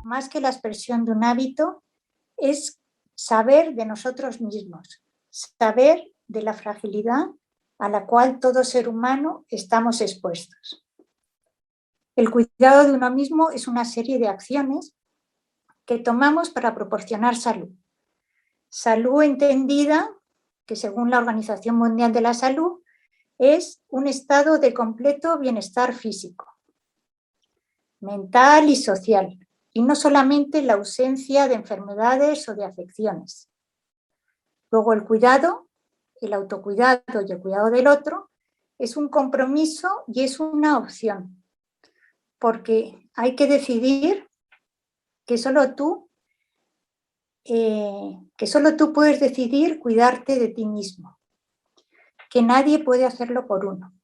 Más que la expresión de un hábito, es saber de nosotros mismos, saber de la fragilidad a la cual todo ser humano estamos expuestos. El cuidado de uno mismo es una serie de acciones que tomamos para proporcionar salud. Salud entendida, que según la Organización Mundial de la Salud, es un estado de completo bienestar físico, mental y social, y no solamente la ausencia de enfermedades o de afecciones. Luego el cuidado, el autocuidado y el cuidado del otro es un compromiso y es una opción, porque hay que decidir que solo tú puedes decidir cuidarte de ti mismo, que nadie puede hacerlo por uno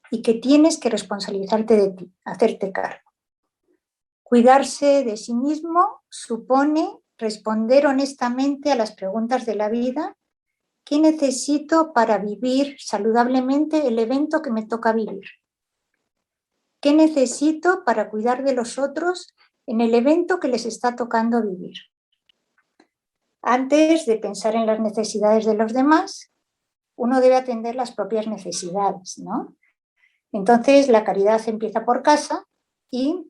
y que tienes que responsabilizarte de ti, hacerte cargo. Cuidarse de sí mismo supone responder honestamente a las preguntas de la vida. ¿Qué necesito para vivir saludablemente el evento que me toca vivir? ¿Qué necesito para cuidar de los otros en el evento que les está tocando vivir? Antes de pensar en las necesidades de los demás, uno debe atender las propias necesidades, ¿no? Entonces, la caridad empieza por casa y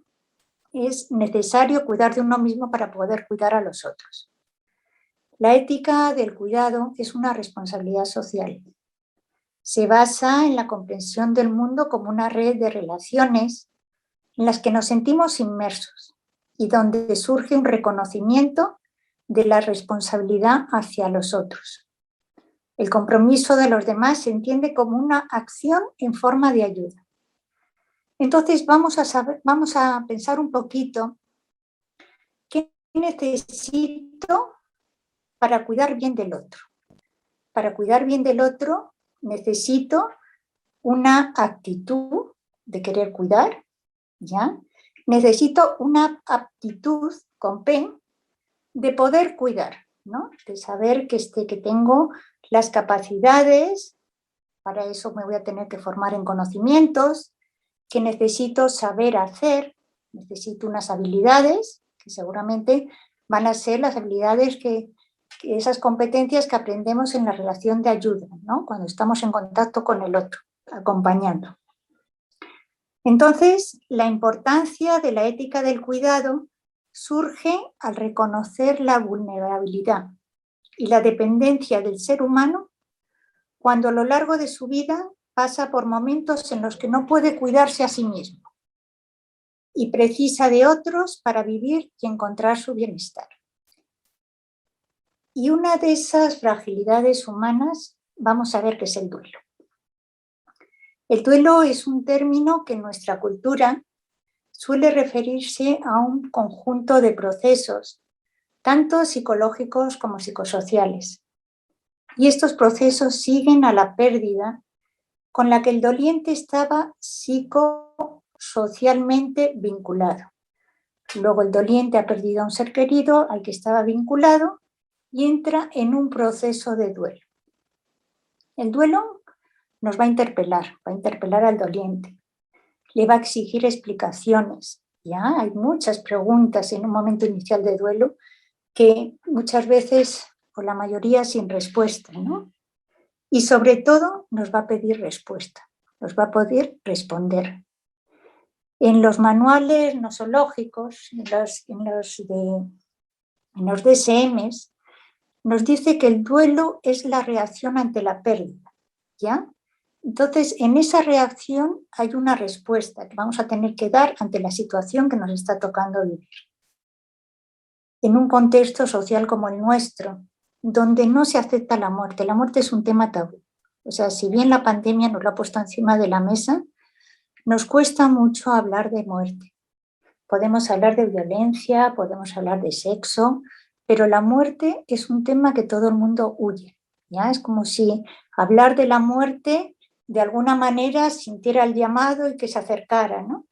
es necesario cuidar de uno mismo para poder cuidar a los otros. La ética del cuidado es una responsabilidad social. Se basa en la comprensión del mundo como una red de relaciones en las que nos sentimos inmersos y donde surge un reconocimiento de la responsabilidad hacia los otros. El compromiso de los demás se entiende como una acción en forma de ayuda. Entonces vamos a pensar un poquito qué necesito para cuidar bien del otro. Para cuidar bien del otro necesito una actitud de querer cuidar, ¿ya? Necesito una aptitud con P de poder cuidar, ¿no? De saber que tengo las capacidades, para eso me voy a tener que formar en conocimientos, que necesito saber hacer, necesito unas habilidades que seguramente van a ser las habilidades esas competencias que aprendemos en la relación de ayuda, ¿no? Cuando estamos en contacto con el otro, acompañando. Entonces, la importancia de la ética del cuidado surge al reconocer la vulnerabilidad y la dependencia del ser humano cuando a lo largo de su vida pasa por momentos en los que no puede cuidarse a sí mismo y precisa de otros para vivir y encontrar su bienestar. Y una de esas fragilidades humanas, vamos a ver qué es el duelo. El duelo es un término que en nuestra cultura suele referirse a un conjunto de procesos, tanto psicológicos como psicosociales. Y estos procesos siguen a la pérdida con la que el doliente estaba psicosocialmente vinculado. Luego el doliente ha perdido a un ser querido al que estaba vinculado y entra en un proceso de duelo. El duelo nos va a interpelar al doliente, le va a exigir explicaciones. Ya hay muchas preguntas en un momento inicial de duelo que muchas veces, o la mayoría, sin respuesta, ¿no? Y sobre todo nos va a pedir respuesta, nos va a poder responder. En los manuales nosológicos, en los DSMs, nos dice que el duelo es la reacción ante la pérdida, ¿ya? Entonces, en esa reacción hay una respuesta que vamos a tener que dar ante la situación que nos está tocando vivir. En un contexto social como el nuestro, donde no se acepta la muerte es un tema tabú. O sea, si bien la pandemia nos lo ha puesto encima de la mesa, nos cuesta mucho hablar de muerte. Podemos hablar de violencia, podemos hablar de sexo, pero la muerte es un tema que todo el mundo huye, ¿ya? Es como si hablar de la muerte de alguna manera sintiera el llamado y que se acercara, ¿no?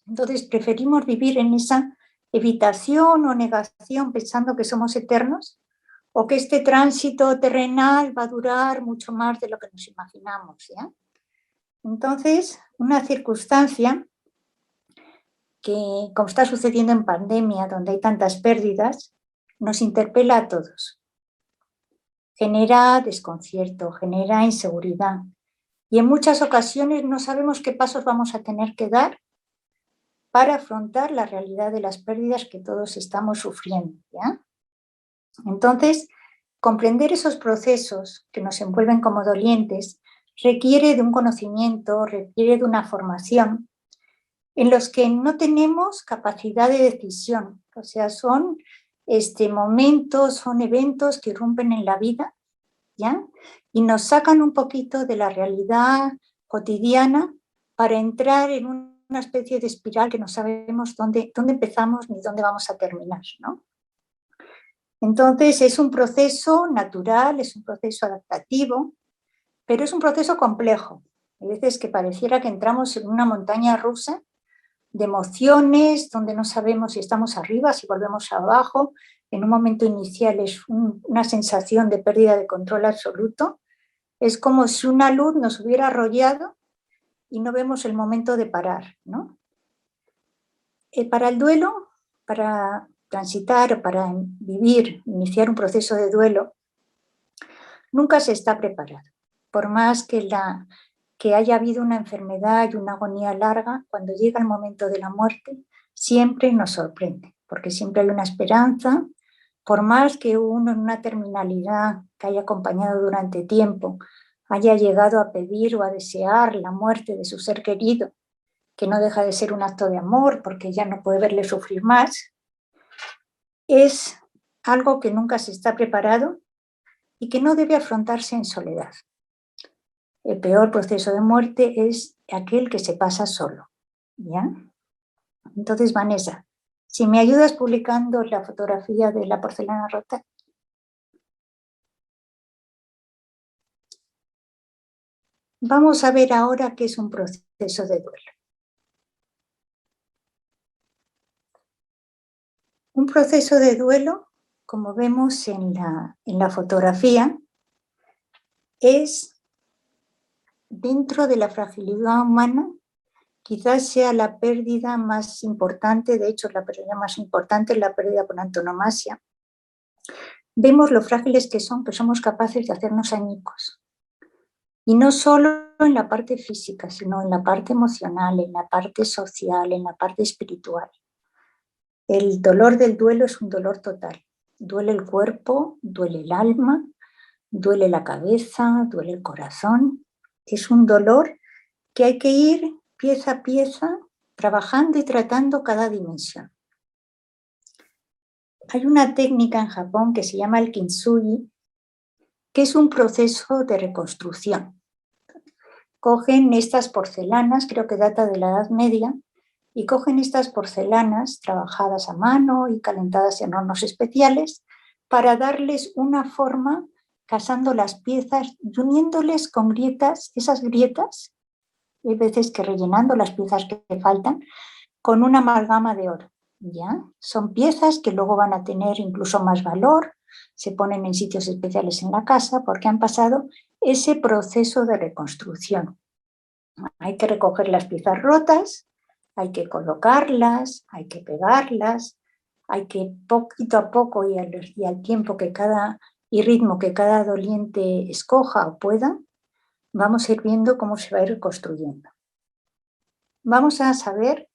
Entonces preferimos vivir en esa evitación o negación pensando que somos eternos, o que este tránsito terrenal va a durar mucho más de lo que nos imaginamos, ¿ya? Entonces, una circunstancia que, como está sucediendo en pandemia, donde hay tantas pérdidas, nos interpela a todos. Genera desconcierto, genera inseguridad, y en muchas ocasiones no sabemos qué pasos vamos a tener que dar para afrontar la realidad de las pérdidas que todos estamos sufriendo, ¿ya? Entonces, comprender esos procesos que nos envuelven como dolientes requiere de un conocimiento, requiere de una formación en los que no tenemos capacidad de decisión. O sea, son momentos, son eventos que irrumpen en la vida, ¿ya? Y nos sacan un poquito de la realidad cotidiana para entrar en una especie de espiral que no sabemos dónde empezamos ni dónde vamos a terminar, ¿no? Entonces, es un proceso natural, es un proceso adaptativo, pero es un proceso complejo. Hay veces que pareciera que entramos en una montaña rusa de emociones, donde no sabemos si estamos arriba, si volvemos abajo. En un momento inicial es una sensación de pérdida de control absoluto. Es como si una luz nos hubiera arrollado y no vemos el momento de parar, ¿no? Para el duelo, para transitar o para vivir, iniciar un proceso de duelo, nunca se está preparado. Por más que haya habido una enfermedad y una agonía larga, cuando llega el momento de la muerte, siempre nos sorprende, porque siempre hay una esperanza. Por más que uno en una terminalidad que haya acompañado durante tiempo haya llegado a pedir o a desear la muerte de su ser querido, que no deja de ser un acto de amor porque ya no puede verle sufrir más, es algo que nunca se está preparado y que no debe afrontarse en soledad. El peor proceso de muerte es aquel que se pasa solo, ¿ya? Entonces, Vanessa, si me ayudas publicando la fotografía de la porcelana rota. Vamos a ver ahora qué es un proceso de duelo. Un proceso de duelo, como vemos en la fotografía, es dentro de la fragilidad humana, quizás sea la pérdida más importante, de hecho la pérdida más importante es la pérdida por antonomasia. Vemos lo frágiles que somos capaces de hacernos añicos. Y no solo en la parte física, sino en la parte emocional, en la parte social, en la parte espiritual. El dolor del duelo es un dolor total. Duele el cuerpo, duele el alma, duele la cabeza, duele el corazón. Es un dolor que hay que ir pieza a pieza trabajando y tratando cada dimensión. Hay una técnica en Japón que se llama el kintsugi, que es un proceso de reconstrucción. Cogen estas porcelanas, creo que data de la Edad Media, y cogen estas porcelanas trabajadas a mano y calentadas en hornos especiales para darles una forma, casando las piezas y uniéndoles con grietas, esas grietas, hay veces que rellenando las piezas que faltan, con una amalgama de oro. ¿Ya? Son piezas que luego van a tener incluso más valor, se ponen en sitios especiales en la casa porque han pasado ese proceso de reconstrucción. Hay que recoger las piezas rotas, hay que colocarlas, hay que pegarlas, hay que poquito a poco y al tiempo que y ritmo que cada doliente escoja o pueda, vamos a ir viendo cómo se va a ir reconstruyendo. Vamos a saber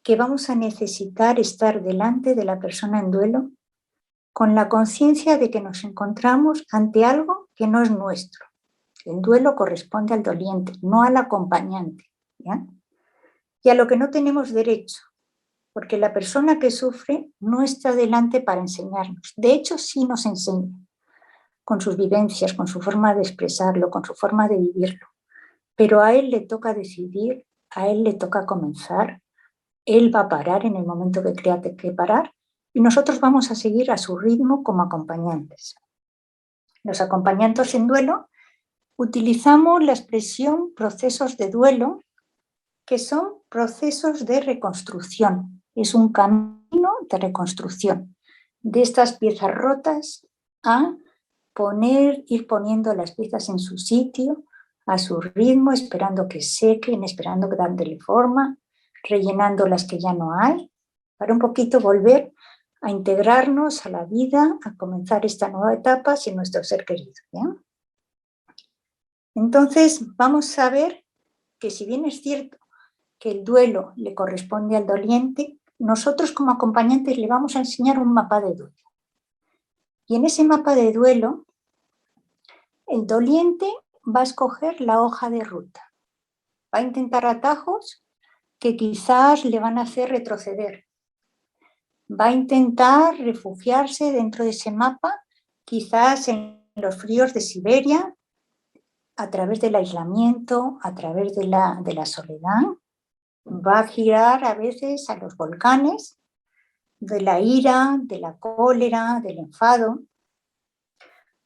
que vamos a necesitar estar delante de la persona en duelo con la conciencia de que nos encontramos ante algo que no es nuestro. El duelo corresponde al doliente, no al acompañante, ¿ya? Y a lo que no tenemos derecho, porque la persona que sufre no está delante para enseñarnos. De hecho, sí nos enseña, con sus vivencias, con su forma de expresarlo, con su forma de vivirlo. Pero a él le toca decidir, a él le toca comenzar, él va a parar en el momento que crea que parar y nosotros vamos a seguir a su ritmo como acompañantes. Los acompañantes en duelo utilizamos la expresión procesos de duelo, que son procesos de reconstrucción. Es un camino de reconstrucción. de estas piezas rotas a ir poniendo las piezas en su sitio, a su ritmo, esperando que sequen, esperando que dándole forma, rellenando las que ya no hay, para un poquito volver a integrarnos a la vida, a comenzar esta nueva etapa sin nuestro ser querido. ¿Bien? Entonces vamos a ver que si bien es cierto que el duelo le corresponde al doliente, nosotros como acompañantes le vamos a enseñar un mapa de duelo. Y en ese mapa de duelo, el doliente va a escoger la hoja de ruta. Va a intentar atajos que quizás le van a hacer retroceder. Va a intentar refugiarse dentro de ese mapa, quizás en los fríos de Siberia, a través del aislamiento, a través de la soledad. Va a girar a veces a los volcanes de la ira, de la cólera, del enfado.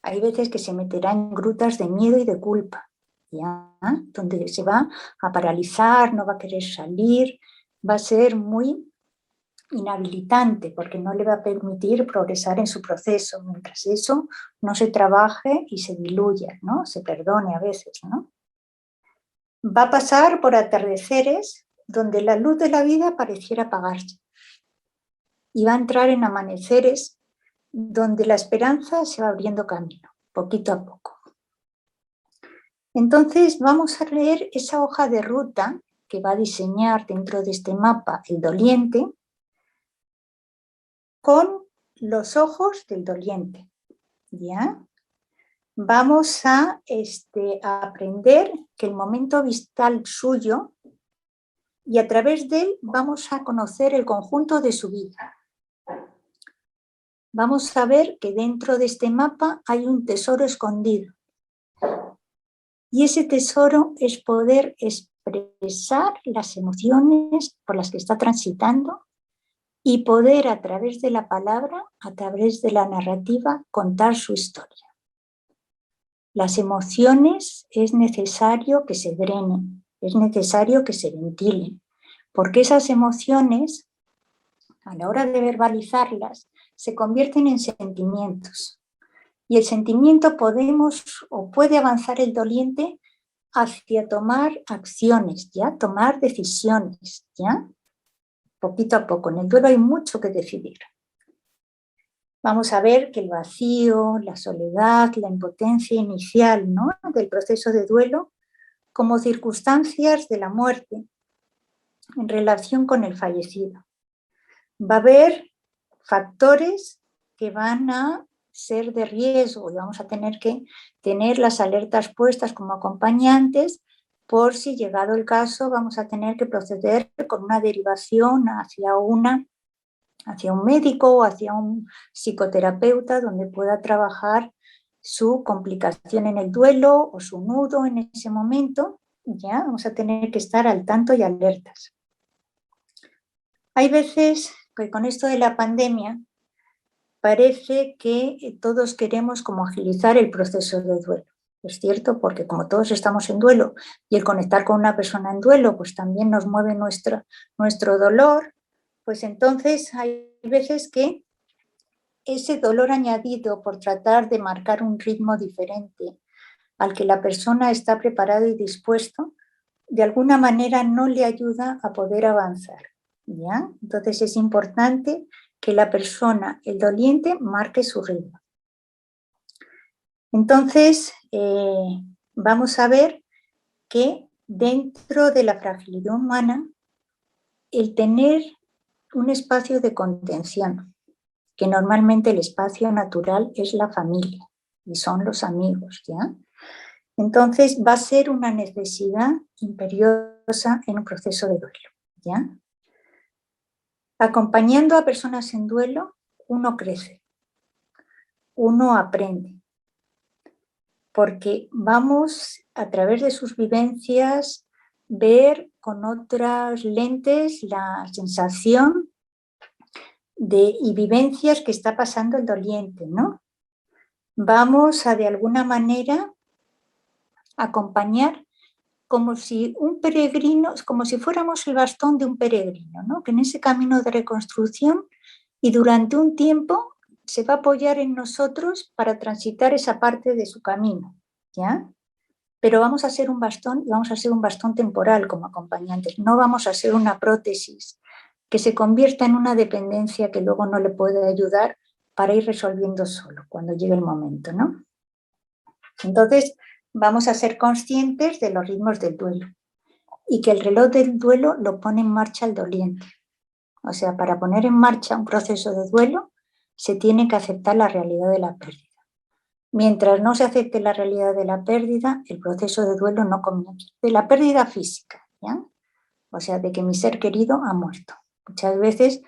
Hay veces que se meterá en grutas de miedo y de culpa, ¿ya? Donde se va a paralizar, no va a querer salir, va a ser muy inhabilitante porque no le va a permitir progresar en su proceso, mientras eso no se trabaje y se diluya, ¿no? Se perdone a veces, ¿no? Va a pasar por atardeceres donde la luz de la vida pareciera apagarse y va a entrar en amaneceres donde la esperanza se va abriendo camino, poquito a poco. Entonces vamos a leer esa hoja de ruta que va a diseñar dentro de este mapa el doliente con los ojos del doliente, ¿ya? Vamos a aprender que el momento vital suyo y a través de él vamos a conocer el conjunto de su vida. Vamos a ver que dentro de este mapa hay un tesoro escondido. Y ese tesoro es poder expresar las emociones por las que está transitando y poder a través de la palabra, a través de la narrativa, contar su historia. Las emociones es necesario que se drenen, es necesario que se ventilen, porque esas emociones, a la hora de verbalizarlas, se convierten en sentimientos. Y el sentimiento puede avanzar el doliente hacia tomar acciones, ¿ya? Tomar decisiones, ¿ya? Poquito a poco. En el duelo hay mucho que decidir. Vamos a ver que el vacío, la soledad, la impotencia inicial, ¿no?, del proceso de duelo como circunstancias de la muerte en relación con el fallecido. Va a haber factores que van a ser de riesgo y vamos a tener que tener las alertas puestas como acompañantes por si, llegado el caso, vamos a tener que proceder con una derivación hacia un médico o hacia un psicoterapeuta donde pueda trabajar su complicación en el duelo o su nudo en ese momento. Ya vamos a tener que estar al tanto y alertas. Hay veces que con esto de la pandemia parece que todos queremos como agilizar el proceso de duelo. Es cierto, porque como todos estamos en duelo y el conectar con una persona en duelo pues también nos mueve nuestro dolor, pues entonces hay veces que ese dolor añadido por tratar de marcar un ritmo diferente al que la persona está preparada y dispuesto, de alguna manera no le ayuda a poder avanzar, ¿ya? Entonces es importante que la persona, el doliente, marque su ritmo. Entonces, vamos a ver que dentro de la fragilidad humana, el tener un espacio de contención, que normalmente el espacio natural es la familia y son los amigos, ¿ya? Entonces va a ser una necesidad imperiosa en un proceso de duelo, ¿ya? Acompañando a personas en duelo, uno crece, uno aprende, porque vamos a través de sus vivencias ver con otras lentes la sensación y vivencias que está pasando el doliente, ¿no? Vamos a de alguna manera acompañar como si fuéramos el bastón de un peregrino, ¿no?, que en ese camino de reconstrucción y durante un tiempo se va a apoyar en nosotros para transitar esa parte de su camino, ¿ya? Pero vamos a ser un bastón, y vamos a ser un bastón temporal como acompañantes. No vamos a ser una prótesis que se convierta en una dependencia que luego no le puede ayudar para ir resolviendo solo cuando llegue el momento, ¿no? Entonces, vamos a ser conscientes de los ritmos del duelo y que el reloj del duelo lo pone en marcha el doliente. O sea, para poner en marcha un proceso de duelo se tiene que aceptar la realidad de la pérdida. Mientras no se acepte la realidad de la pérdida, el proceso de duelo no comienza. De la pérdida física, ¿ya? O sea, de que mi ser querido ha muerto. Muchas veces,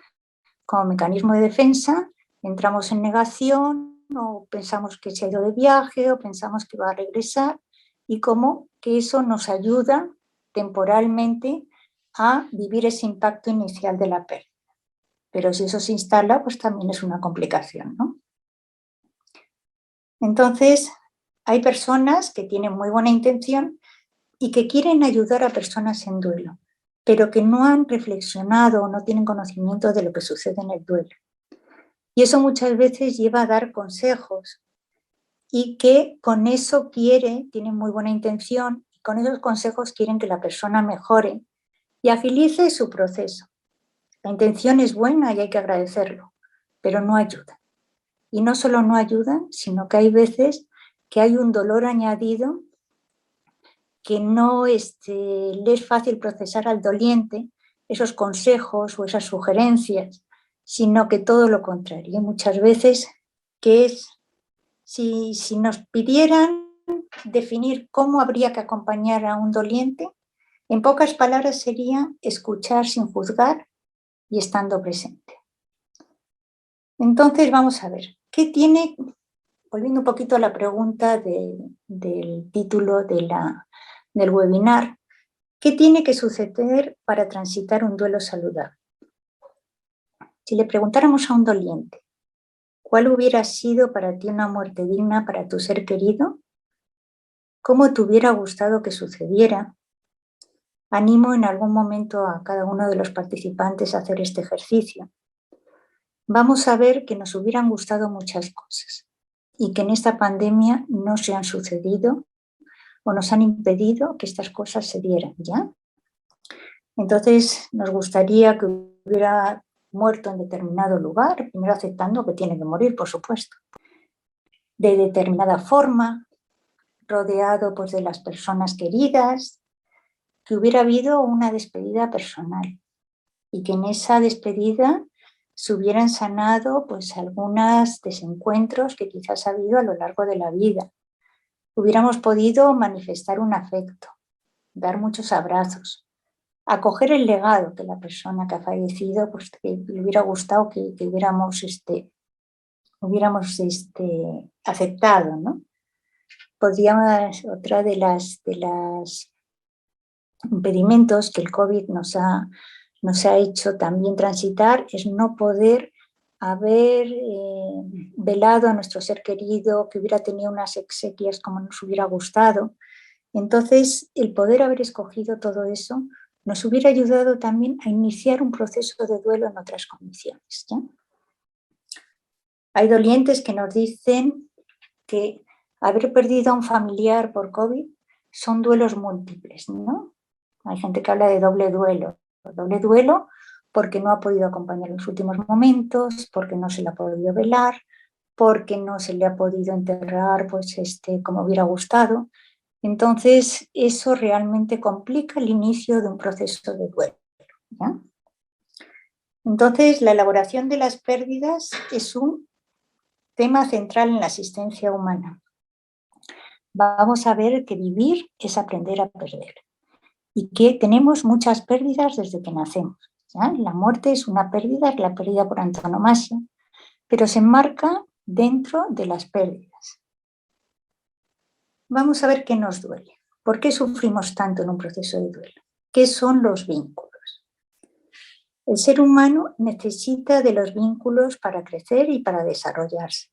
como mecanismo de defensa, entramos en negación o pensamos que se ha ido de viaje o pensamos que va a regresar y como que eso nos ayuda temporalmente a vivir ese impacto inicial de la pérdida. Pero si eso se instala, pues también es una complicación, ¿no? Entonces, hay personas que tienen muy buena intención y que quieren ayudar a personas en duelo, pero que no han reflexionado o no tienen conocimiento de lo que sucede en el duelo. Y eso muchas veces lleva a dar consejos y que con eso tienen muy buena intención y con esos consejos quieren que la persona mejore y agilice su proceso. La intención es buena y hay que agradecerlo, pero no ayuda. Y no solo no ayudan, sino que hay veces que hay un dolor añadido que no le es fácil procesar al doliente esos consejos o esas sugerencias, sino que todo lo contrario. Y muchas veces que es, si nos pidieran definir cómo habría que acompañar a un doliente, en pocas palabras sería escuchar sin juzgar y estando presente. Entonces vamos a ver, ¿qué tiene, volviendo un poquito a la pregunta del título del webinar, ¿qué tiene que suceder para transitar un duelo saludable? Si le preguntáramos a un doliente, ¿cuál hubiera sido para ti una muerte digna para tu ser querido? ¿Cómo te hubiera gustado que sucediera? Animo en algún momento a cada uno de los participantes a hacer este ejercicio. Vamos a ver que nos hubieran gustado muchas cosas y que en esta pandemia no se han sucedido o nos han impedido que estas cosas se dieran, ¿ya? Entonces, nos gustaría que hubiera muerto en determinado lugar, primero aceptando que tiene que morir, por supuesto, de determinada forma, rodeado pues, de las personas queridas, que hubiera habido una despedida personal y que en esa despedida se hubieran sanado pues, algunos desencuentros que quizás ha habido a lo largo de la vida. Hubiéramos podido manifestar un afecto, dar muchos abrazos, acoger el legado que la persona que ha fallecido, pues que le hubiera gustado que hubiéramos aceptado, ¿no? Podríamos, otra de las impedimentos que el COVID nos ha hecho también transitar es no poder haber velado a nuestro ser querido, que hubiera tenido unas exequias como nos hubiera gustado. Entonces, el poder haber escogido todo eso nos hubiera ayudado también a iniciar un proceso de duelo en otras condiciones, ¿ya? Hay dolientes que nos dicen que haber perdido a un familiar por COVID son duelos múltiples, ¿no? Hay gente que habla de doble duelo porque no ha podido acompañar en los últimos momentos, porque no se le ha podido velar, porque no se le ha podido enterrar pues, como hubiera gustado. Entonces, eso realmente complica el inicio de un proceso de duelo, ¿ya? Entonces, la elaboración de las pérdidas es un tema central en la asistencia humana. Vamos a ver que vivir es aprender a perder y que tenemos muchas pérdidas desde que nacemos, ¿ya? La muerte es una pérdida, es la pérdida por antonomasia, pero se enmarca dentro de las pérdidas. Vamos a ver qué nos duele. ¿Por qué sufrimos tanto en un proceso de duelo? ¿Qué son los vínculos? El ser humano necesita de los vínculos para crecer y para desarrollarse.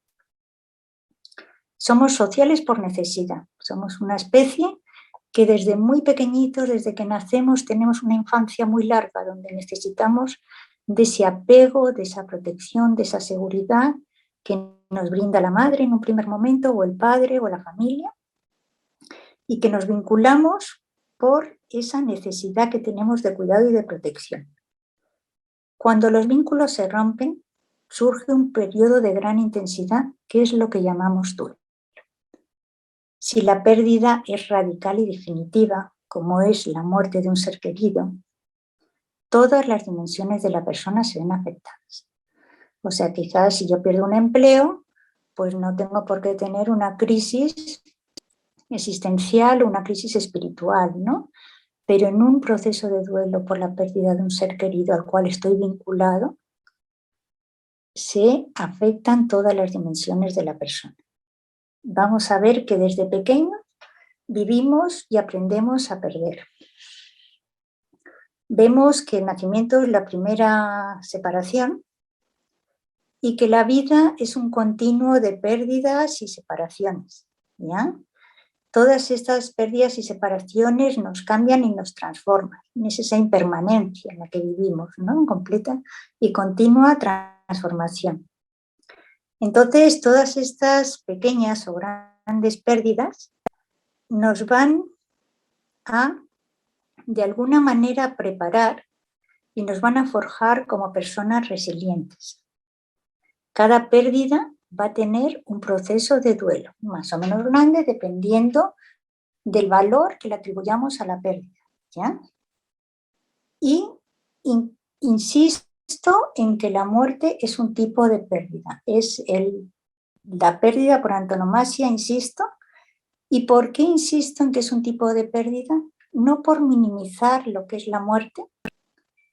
Somos sociales por necesidad. Somos una especie que desde muy pequeñitos, desde que nacemos, tenemos una infancia muy larga donde necesitamos de ese apego, de esa protección, de esa seguridad que nos brinda la madre en un primer momento, o el padre, o la familia, y que nos vinculamos por esa necesidad que tenemos de cuidado y de protección. Cuando los vínculos se rompen, surge un periodo de gran intensidad, que es lo que llamamos duelo. Si la pérdida es radical y definitiva, como es la muerte de un ser querido, todas las dimensiones de la persona se ven afectadas. O sea, quizás si yo pierdo un empleo, pues no tengo por qué tener una crisis existencial o una crisis espiritual, ¿no? Pero en un proceso de duelo por la pérdida de un ser querido al cual estoy vinculado, se afectan todas las dimensiones de la persona. Vamos a ver que desde pequeños vivimos y aprendemos a perder. Vemos que el nacimiento es la primera separación y que la vida es un continuo de pérdidas y separaciones, ¿ya? Todas estas pérdidas y separaciones nos cambian y nos transforman. Es esa impermanencia en la que vivimos, ¿no? En completa y continua transformación. Entonces, todas estas pequeñas o grandes pérdidas nos van a, de alguna manera, preparar y nos van a forjar como personas resilientes. Cada pérdida va a tener un proceso de duelo, más o menos grande, dependiendo del valor que le atribuyamos a la pérdida, ¿ya? Y insisto en que la muerte es un tipo de pérdida, es la pérdida por antonomasia, insisto. ¿Y por qué insisto en que es un tipo de pérdida? No por minimizar lo que es la muerte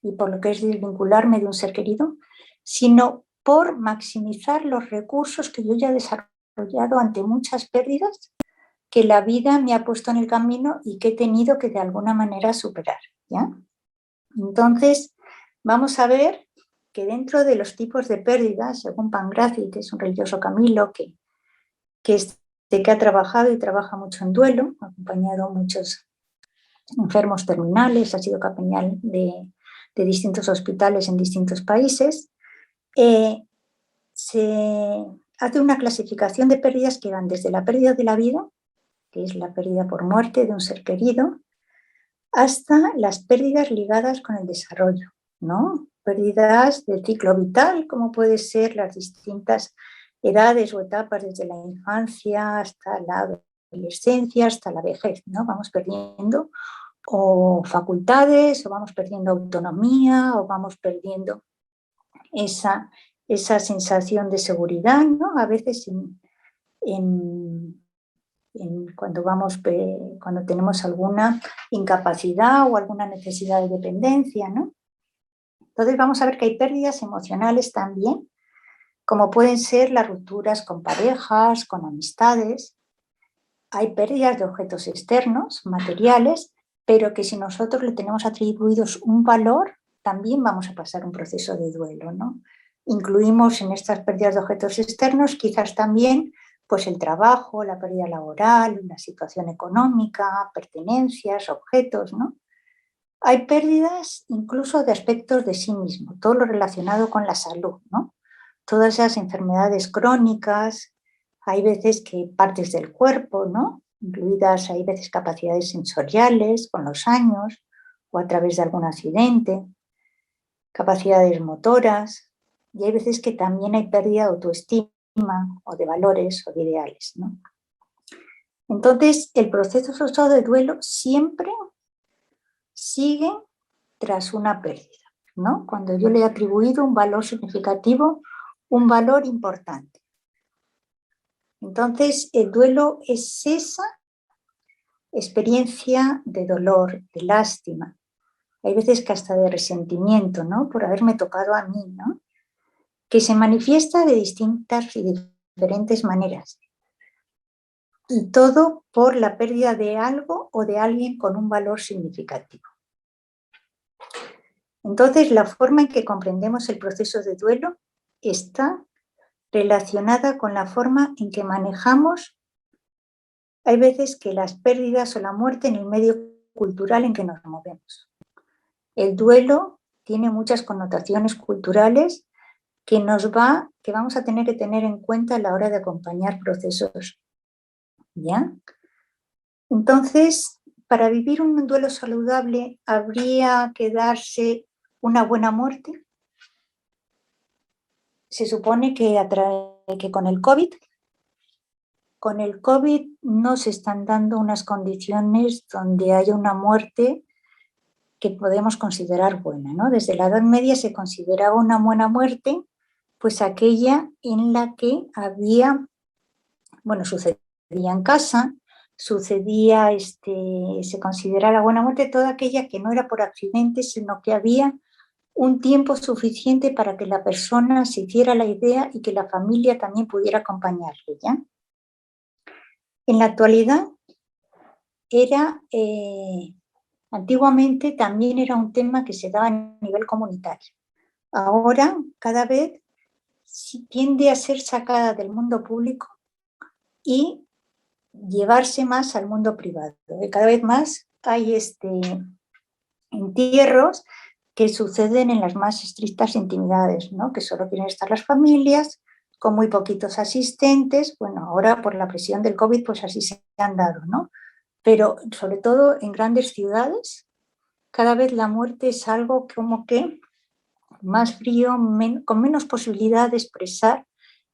y por lo que es desvincularme de un ser querido, sino por maximizar los recursos que yo ya he desarrollado ante muchas pérdidas que la vida me ha puesto en el camino y que he tenido que de alguna manera superar, ¿ya? Entonces, vamos a ver que dentro de los tipos de pérdidas, según Pangrazi, que es un religioso camilo que ha trabajado y trabaja mucho en duelo, ha acompañado a muchos enfermos terminales, ha sido capellán de distintos hospitales en distintos países, se hace una clasificación de pérdidas que van desde la pérdida de la vida, que es la pérdida por muerte de un ser querido, hasta las pérdidas ligadas con el desarrollo, ¿no? Pérdidas del ciclo vital, como puede ser las distintas edades o etapas desde la infancia hasta la adolescencia, hasta la vejez, ¿no? Vamos perdiendo o facultades, o vamos perdiendo autonomía, o vamos perdiendo esa sensación de seguridad, ¿no? A veces cuando tenemos alguna incapacidad o alguna necesidad de dependencia, ¿no? Entonces vamos a ver que hay pérdidas emocionales también, como pueden ser las rupturas con parejas, con amistades. Hay pérdidas de objetos externos, materiales, pero que si nosotros le tenemos atribuidos un valor, también vamos a pasar un proceso de duelo, ¿no? Incluimos en estas pérdidas de objetos externos quizás también pues el trabajo, la pérdida laboral, la situación económica, pertenencias, objetos, ¿no? Hay pérdidas incluso de aspectos de sí mismo, todo lo relacionado con la salud, ¿no? Todas esas enfermedades crónicas, hay veces que partes del cuerpo, ¿no? Incluidas, hay veces capacidades sensoriales con los años o a través de algún accidente, capacidades motoras, y hay veces que también hay pérdida de autoestima o de valores o de ideales, ¿no? Entonces, el proceso de duelo siempre sigue tras una pérdida, ¿no? Cuando yo le he atribuido un valor significativo, un valor importante. Entonces, el duelo es esa experiencia de dolor, de lástima. Hay veces que hasta de resentimiento, ¿no? Por haberme tocado a mí, ¿no? Que se manifiesta de distintas y diferentes maneras. Y todo por la pérdida de algo o de alguien con un valor significativo. Entonces, la forma en que comprendemos el proceso de duelo está relacionada con la forma en que manejamos, hay veces que las pérdidas o la muerte en el medio cultural en que nos movemos. El duelo tiene muchas connotaciones culturales que vamos a tener que tener en cuenta a la hora de acompañar procesos, ¿ya? Entonces, para vivir un duelo saludable, ¿habría que darse una buena muerte? Se supone que con el COVID no se están dando unas condiciones donde haya una muerte que podemos considerar buena, ¿no? Desde la Edad Media se consideraba una buena muerte, pues aquella en la que sucedía en casa, se consideraba buena muerte toda aquella que no era por accidente, sino que había un tiempo suficiente para que la persona se hiciera la idea y que la familia también pudiera acompañarle, ¿ya? En la actualidad antiguamente también era un tema que se daba a nivel comunitario. Ahora cada vez tiende a ser sacada del mundo público y llevarse más al mundo privado. Cada vez más hay entierros que suceden en las más estrictas intimidades, ¿no? Que solo quieren estar las familias, con muy poquitos asistentes. Bueno, ahora por la presión del COVID, pues así se han dado, ¿no? Pero sobre todo en grandes ciudades, cada vez la muerte es algo como que más frío, con menos posibilidad de expresar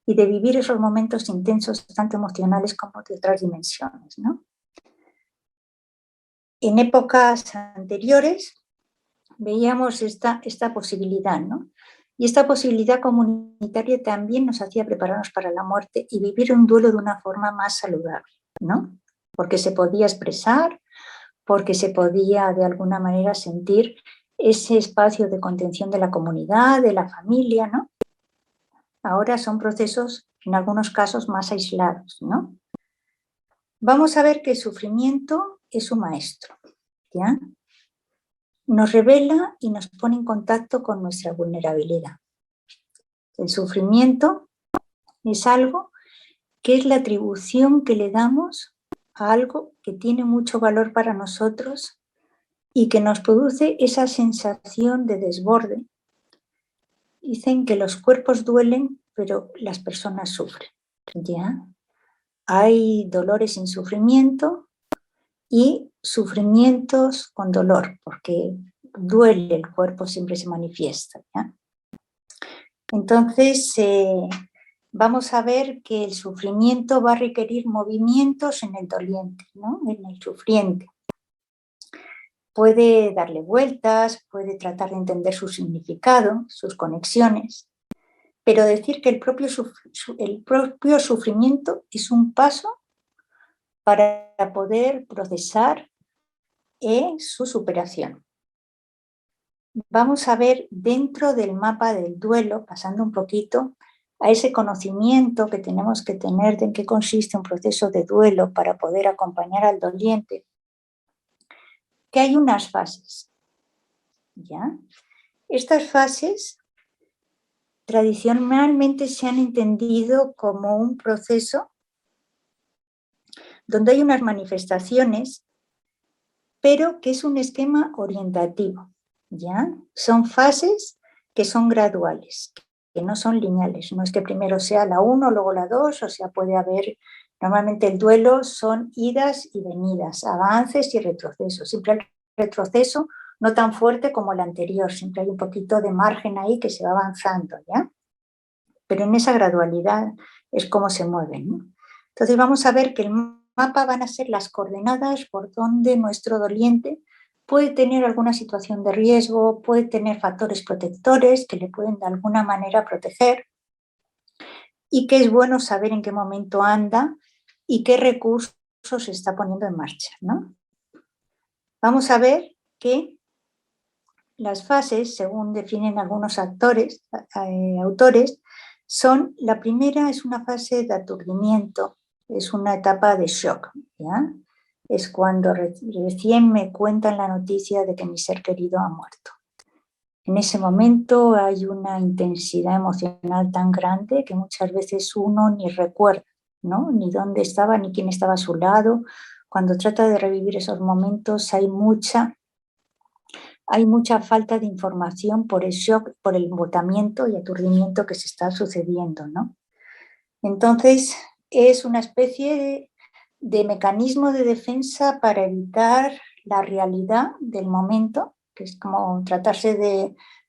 y de vivir esos momentos intensos, tanto emocionales como de otras dimensiones, ¿no? En épocas anteriores veíamos esta posibilidad, ¿no? Y esta posibilidad comunitaria también nos hacía prepararnos para la muerte y vivir un duelo de una forma más saludable, ¿no? Porque se podía expresar, porque se podía de alguna manera sentir ese espacio de contención de la comunidad, de la familia, ¿no? Ahora son procesos, en algunos casos, más aislados, ¿no? Vamos a ver que el sufrimiento es un maestro, ¿ya? Nos revela y nos pone en contacto con nuestra vulnerabilidad. El sufrimiento es algo que es la atribución que le damos a algo que tiene mucho valor para nosotros y que nos produce esa sensación de desborde. Dicen que los cuerpos duelen, pero las personas sufren, ¿ya? Hay dolores sin sufrimiento y sufrimientos con dolor, porque duele, el cuerpo siempre se manifiesta, ¿ya? Entonces, vamos a ver que el sufrimiento va a requerir movimientos en el doliente, ¿no? En el sufriente. Puede darle vueltas, puede tratar de entender su significado, sus conexiones, pero decir que el propio sufrimiento es un paso para poder procesar su superación. Vamos a ver dentro del mapa del duelo, pasando un poquito a ese conocimiento que tenemos que tener de en qué consiste un proceso de duelo para poder acompañar al doliente, que hay unas fases, ¿ya? Estas fases tradicionalmente se han entendido como un proceso donde hay unas manifestaciones, pero que es un esquema orientativo, ¿ya? Son fases que son graduales, que no son lineales. No es que primero sea la 1, luego la 2, o sea, puede haber... Normalmente el duelo son idas y venidas, avances y retrocesos. Siempre el retroceso no tan fuerte como el anterior, siempre hay un poquito de margen ahí que se va avanzando, ¿ya? Pero en esa gradualidad es como se mueven, ¿no? Entonces vamos a ver que el mapa van a ser las coordenadas por donde nuestro doliente puede tener alguna situación de riesgo, puede tener factores protectores que le pueden de alguna manera proteger y que es bueno saber en qué momento anda y qué recursos se está poniendo en marcha, ¿no? Vamos a ver que las fases, según definen algunos autores, son, la primera es una fase de aturdimiento, es una etapa de shock, ¿ya? Es cuando recién me cuentan la noticia de que mi ser querido ha muerto. En ese momento hay una intensidad emocional tan grande que muchas veces uno ni recuerda, ¿no? Ni dónde estaba, ni quién estaba a su lado. Cuando trata de revivir esos momentos hay mucha hay mucha falta de información por el shock, por el embotamiento y aturdimiento que se está sucediendo, ¿no? Entonces, es una especie de mecanismo de defensa para evitar la realidad del momento, que es como tratarse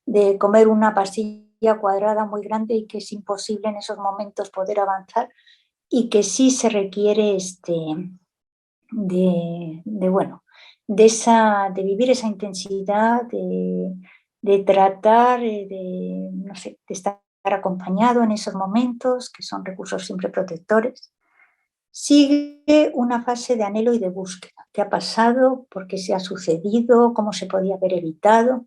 de comer una pastilla cuadrada muy grande y que es imposible en esos momentos poder avanzar, y que sí se requiere de vivir esa intensidad, de tratar, no sé, de estar acompañado en esos momentos, que son recursos siempre protectores. Sigue una fase de anhelo y de búsqueda. ¿Qué ha pasado? ¿Por qué se ha sucedido? ¿Cómo se podía haber evitado?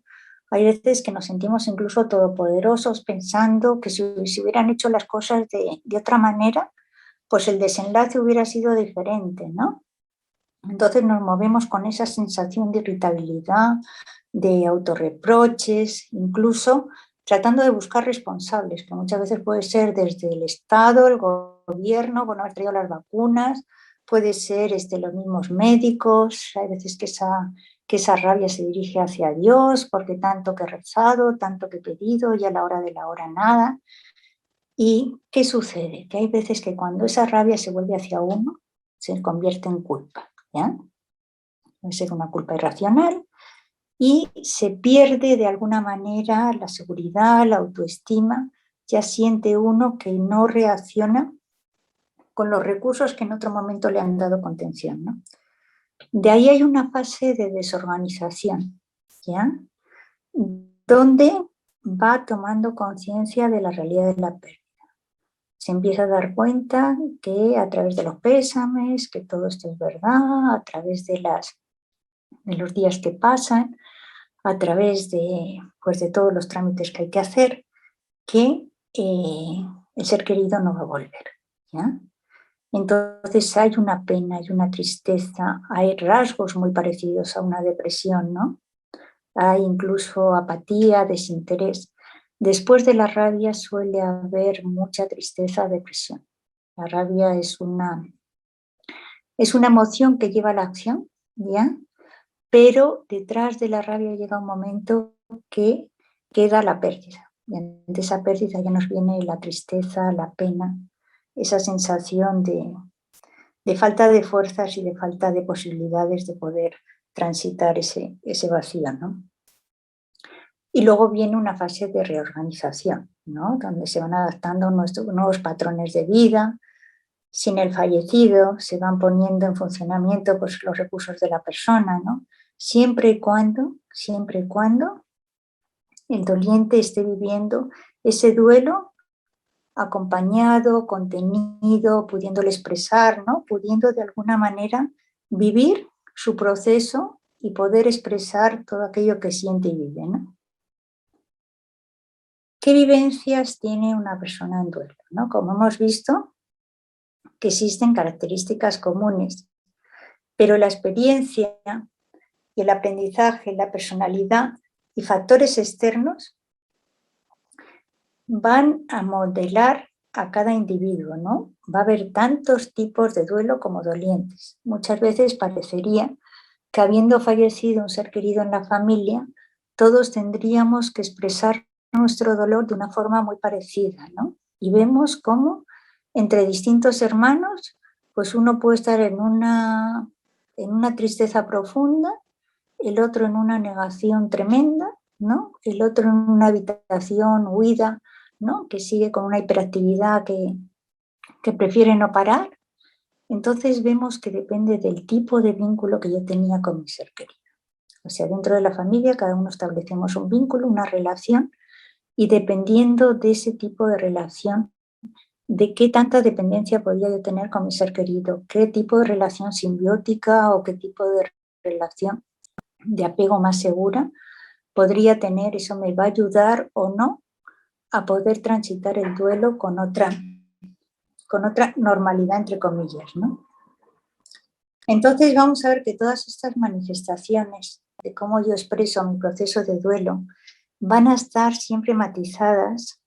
Hay veces que nos sentimos incluso todopoderosos pensando que si se hubieran hecho las cosas de otra manera, pues el desenlace hubiera sido diferente, ¿no? Entonces nos movemos con esa sensación de irritabilidad, de autorreproches, incluso tratando de buscar responsables, que muchas veces puede ser desde el Estado, el gobierno, por no haber traído las vacunas, puede ser los mismos médicos, hay veces que esa rabia se dirige hacia Dios, porque tanto que he rezado, tanto que he pedido, y a la hora de la hora nada. ¿Y qué sucede? Que hay veces que cuando esa rabia se vuelve hacia uno, se convierte en culpa, ¿ya? Puede ser una culpa irracional y se pierde de alguna manera la seguridad, la autoestima, ya siente uno que no reacciona con los recursos que en otro momento le han dado contención, ¿no? De ahí hay una fase de desorganización, ¿ya? Donde va tomando conciencia de la realidad de la pérdida. Se empieza a dar cuenta que a través de los pésames, que todo esto es verdad, a través de los días que pasan, a través pues de todos los trámites que hay que hacer, que el ser querido no va a volver, ¿ya? Entonces hay una pena, hay una tristeza, hay rasgos muy parecidos a una depresión, ¿no? Hay incluso apatía, desinterés. Después de la rabia suele haber mucha tristeza, depresión. La rabia es una emoción que lleva a la acción, ¿ya? Pero detrás de la rabia llega un momento que queda la pérdida. Y ante esa pérdida ya nos viene la tristeza, la pena, esa sensación de falta de fuerzas y de falta de posibilidades de poder transitar ese vacío, ¿no? Y luego viene una fase de reorganización, ¿no? Donde se van adaptando nuevos patrones de vida. Sin el fallecido se van poniendo en funcionamiento pues, los recursos de la persona, ¿no? Siempre y cuando el doliente esté viviendo ese duelo acompañado, contenido, pudiéndolo expresar, ¿no? Pudiendo de alguna manera vivir su proceso y poder expresar todo aquello que siente y vive, ¿no? ¿Qué vivencias tiene una persona en duelo, ¿no? Como hemos visto, que existen características comunes, pero la experiencia y el aprendizaje, la personalidad y factores externos van a modelar a cada individuo, ¿no? Va a haber tantos tipos de duelo como dolientes. Muchas veces parecería que habiendo fallecido un ser querido en la familia, todos tendríamos que expresar nuestro dolor de una forma muy parecida, ¿no? Y vemos cómo entre distintos hermanos, pues uno puede estar en una tristeza profunda, el otro en una negación tremenda, ¿no? El otro en una habitación huida, ¿no? Que sigue con una hiperactividad que prefiere no parar. Entonces vemos que depende del tipo de vínculo que yo tenía con mi ser querido. O sea, dentro de la familia cada uno establecemos un vínculo, una relación, y dependiendo de ese tipo de relación, de qué tanta dependencia podía yo tener con mi ser querido, qué tipo de relación simbiótica o qué tipo de relación de apego más segura podría tener, eso me va a ayudar o no a poder transitar el duelo con otra normalidad, entre comillas, ¿no? Entonces vamos a ver que todas estas manifestaciones de cómo yo expreso mi proceso de duelo van a estar siempre matizadas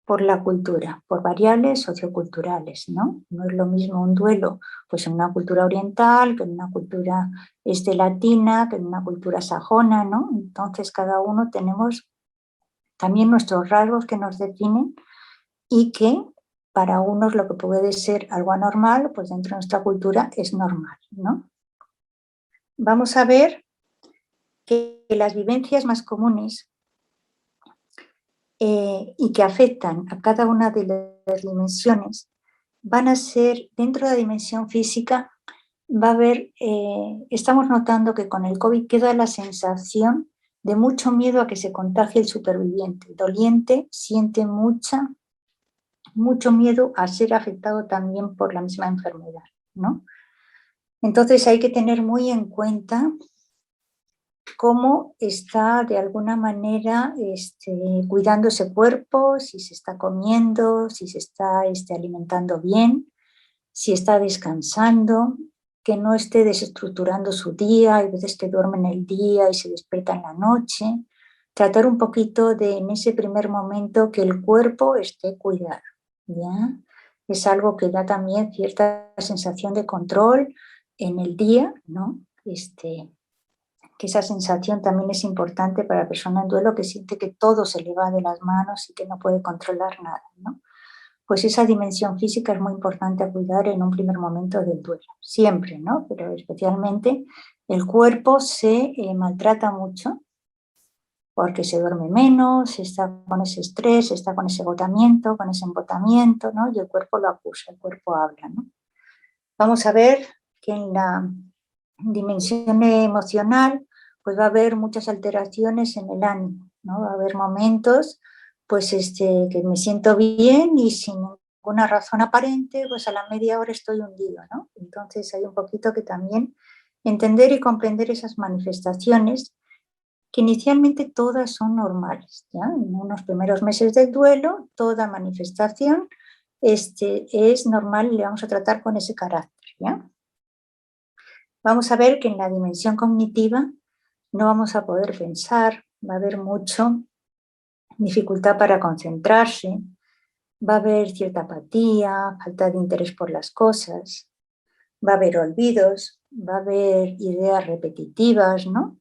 por la cultura, por variables socioculturales, ¿no? No es lo mismo un duelo pues en una cultura oriental que en una cultura latina, que en una cultura sajona, ¿no? Entonces cada uno tenemos también nuestros rasgos que nos definen y que para unos lo que puede ser algo anormal, pues dentro de nuestra cultura es normal, ¿no? Vamos a ver que las vivencias más comunes y que afectan a cada una de las dimensiones van a ser, dentro de la dimensión física, va a haber, estamos notando que con el COVID queda la sensación de mucho miedo a que se contagie el superviviente. El doliente siente mucho miedo a ser afectado también por la misma enfermedad, ¿no? Entonces hay que tener muy en cuenta cómo está de alguna manera cuidando ese cuerpo, si se está comiendo, si se está alimentando bien, si está descansando, que no esté desestructurando su día, hay veces que duerme en el día y se despierta en la noche. Tratar un poquito de, en ese primer momento, que el cuerpo esté cuidado, ¿ya? Es algo que da también cierta sensación de control en el día, ¿no? Que esa sensación también es importante para la persona en duelo que siente que todo se le va de las manos y que no puede controlar nada, ¿no? Pues esa dimensión física es muy importante a cuidar en un primer momento del duelo, siempre, ¿no? Pero especialmente el cuerpo se maltrata mucho porque se duerme menos, está con ese estrés, está con ese agotamiento, con ese embotamiento, ¿no? Y el cuerpo lo acusa, el cuerpo habla, ¿no? Vamos a ver que en la dimensión emocional pues va a haber muchas alteraciones en el ánimo, ¿no? Va a haber momentos pues que me siento bien y sin ninguna razón aparente, pues a la media hora estoy hundido, ¿no? Entonces hay un poquito que también entender y comprender esas manifestaciones que inicialmente todas son normales, ¿ya? En unos primeros meses del duelo, toda manifestación es normal y le vamos a tratar con ese carácter, ¿ya? Vamos a ver que en la dimensión cognitiva no vamos a poder pensar, va a haber mucha dificultad para concentrarse, va a haber cierta apatía, falta de interés por las cosas, va a haber olvidos, va a haber ideas repetitivas, ¿no?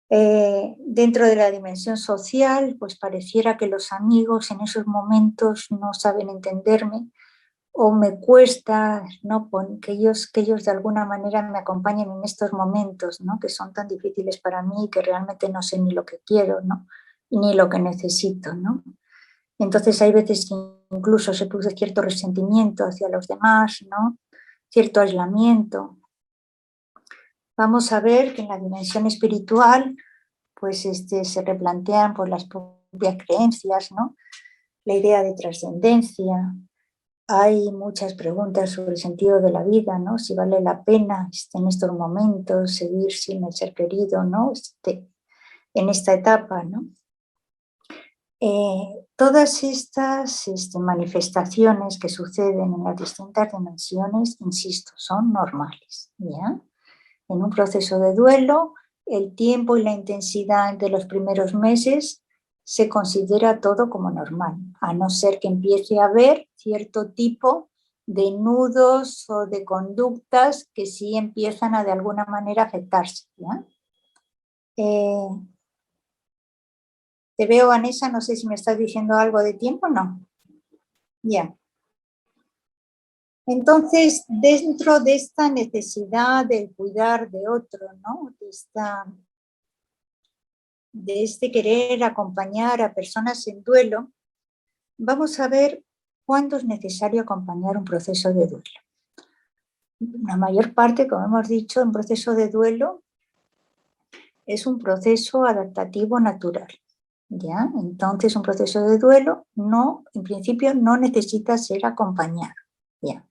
Dentro de la dimensión social, pues pareciera que los amigos en esos momentos no saben entenderme o me cuesta, ¿no? que ellos de alguna manera me acompañen en estos momentos, ¿no? Que son tan difíciles para mí y que realmente no sé ni lo que quiero, ¿no? Ni lo que necesito, ¿no? Entonces hay veces que incluso se produce cierto resentimiento hacia los demás, ¿no? Cierto aislamiento. Vamos a ver que en la dimensión espiritual pues se replantean pues, las propias creencias, ¿no? La idea de trascendencia. Hay muchas preguntas sobre el sentido de la vida, ¿no? Si vale la pena en estos momentos seguir sin el ser querido, ¿no? En esta etapa, ¿no? Todas estas manifestaciones que suceden en las distintas dimensiones, insisto, son normales, ¿ya? En un proceso de duelo, el tiempo y la intensidad de los primeros meses se considera todo como normal, a no ser que empiece a haber cierto tipo de nudos o de conductas que sí empiezan a de alguna manera afectarse, ¿ya? Te veo, Vanessa, no sé si me estás diciendo algo de tiempo, no. Ya. Entonces, dentro de esta necesidad de cuidar de otro, ¿no? De este querer acompañar a personas en duelo, vamos a ver cuándo es necesario acompañar un proceso de duelo. La mayor parte, como hemos dicho, un proceso de duelo es un proceso adaptativo natural, ¿ya? Entonces, un proceso de duelo en principio no necesita ser acompañado, ¿ya?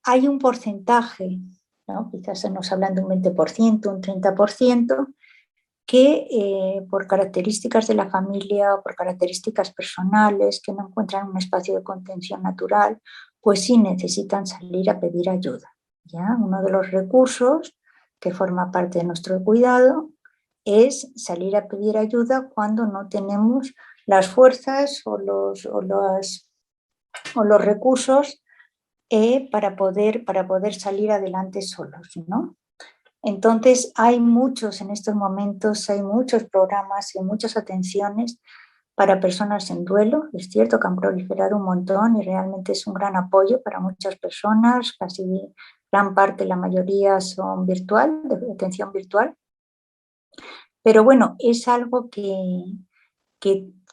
Hay un porcentaje, ¿no? Quizás nos hablan de un 20%, un 30%, que por características de la familia o por características personales que no encuentran un espacio de contención natural, pues sí necesitan salir a pedir ayuda, ¿ya? Uno de los recursos que forma parte de nuestro cuidado es salir a pedir ayuda cuando no tenemos las fuerzas o los recursos para poder salir adelante solos, ¿no? Entonces hay muchos en estos momentos, hay muchos programas, hay muchas atenciones para personas en duelo. Es cierto que han proliferado un montón y realmente es un gran apoyo para muchas personas, casi gran parte, la mayoría son virtual, de atención virtual. Pero bueno, es algo que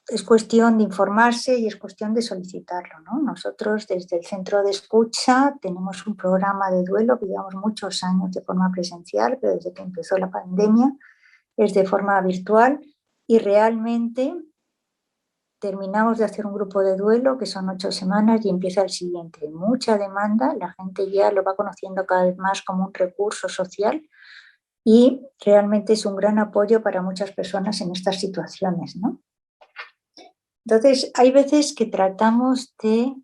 es cuestión de informarse y es cuestión de solicitarlo, ¿no? Nosotros desde el Centro de Escucha tenemos un programa de duelo que llevamos muchos años de forma presencial, pero desde que empezó la pandemia es de forma virtual y realmente terminamos de hacer un grupo de duelo que son 8 semanas y empieza el siguiente. Mucha demanda, la gente ya lo va conociendo cada vez más como un recurso social y realmente es un gran apoyo para muchas personas en estas situaciones, ¿no? Entonces, hay veces que tratamos de...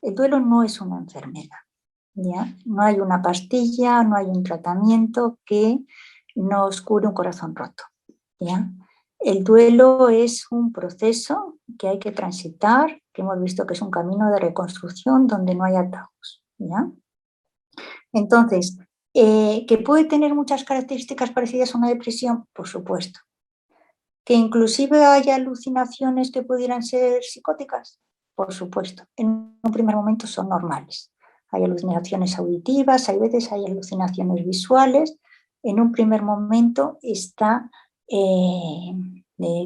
El duelo no es una enfermedad, ¿ya? No hay una pastilla, no hay un tratamiento que nos cure un corazón roto, ¿ya? El duelo es un proceso que hay que transitar, que hemos visto que es un camino de reconstrucción donde no hay atajos, ¿ya? Entonces, ¿que puede tener muchas características parecidas a una depresión? Por supuesto. ¿Que inclusive haya alucinaciones que pudieran ser psicóticas? Por supuesto. En un primer momento son normales. Hay alucinaciones auditivas, hay veces hay alucinaciones visuales. En un primer momento está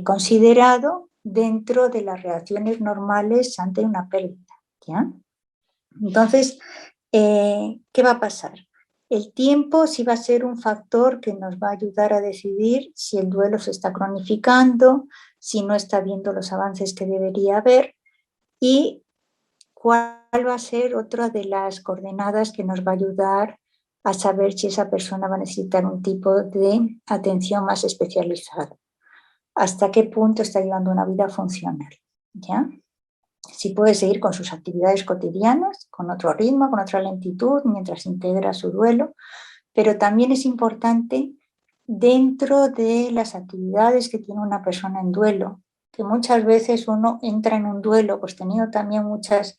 considerado dentro de las reacciones normales ante una pérdida, ¿ya? Entonces, ¿qué va a pasar? El tiempo sí va a ser un factor que nos va a ayudar a decidir si el duelo se está cronificando, si no está viendo los avances que debería haber y cuál va a ser otra de las coordenadas que nos va a ayudar a saber si esa persona va a necesitar un tipo de atención más especializada. Hasta qué punto está llevando una vida funcional, ¿ya? Si puede seguir con sus actividades cotidianas, con otro ritmo, con otra lentitud, mientras integra su duelo, pero también es importante dentro de las actividades que tiene una persona en duelo, que muchas veces uno entra en un duelo, pues teniendo también muchas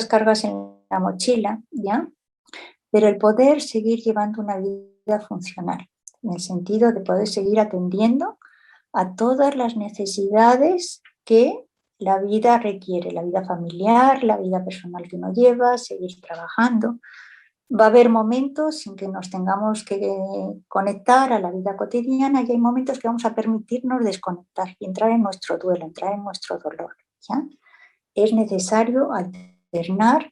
cargas en la mochila, ¿ya? Pero el poder seguir llevando una vida funcional, en el sentido de poder seguir atendiendo a todas las necesidades que la vida requiere, la vida familiar, la vida personal que uno lleva, seguir trabajando. Va a haber momentos en que nos tengamos que conectar a la vida cotidiana y hay momentos que vamos a permitirnos desconectar y entrar en nuestro duelo, entrar en nuestro dolor, ¿ya? Es necesario alternar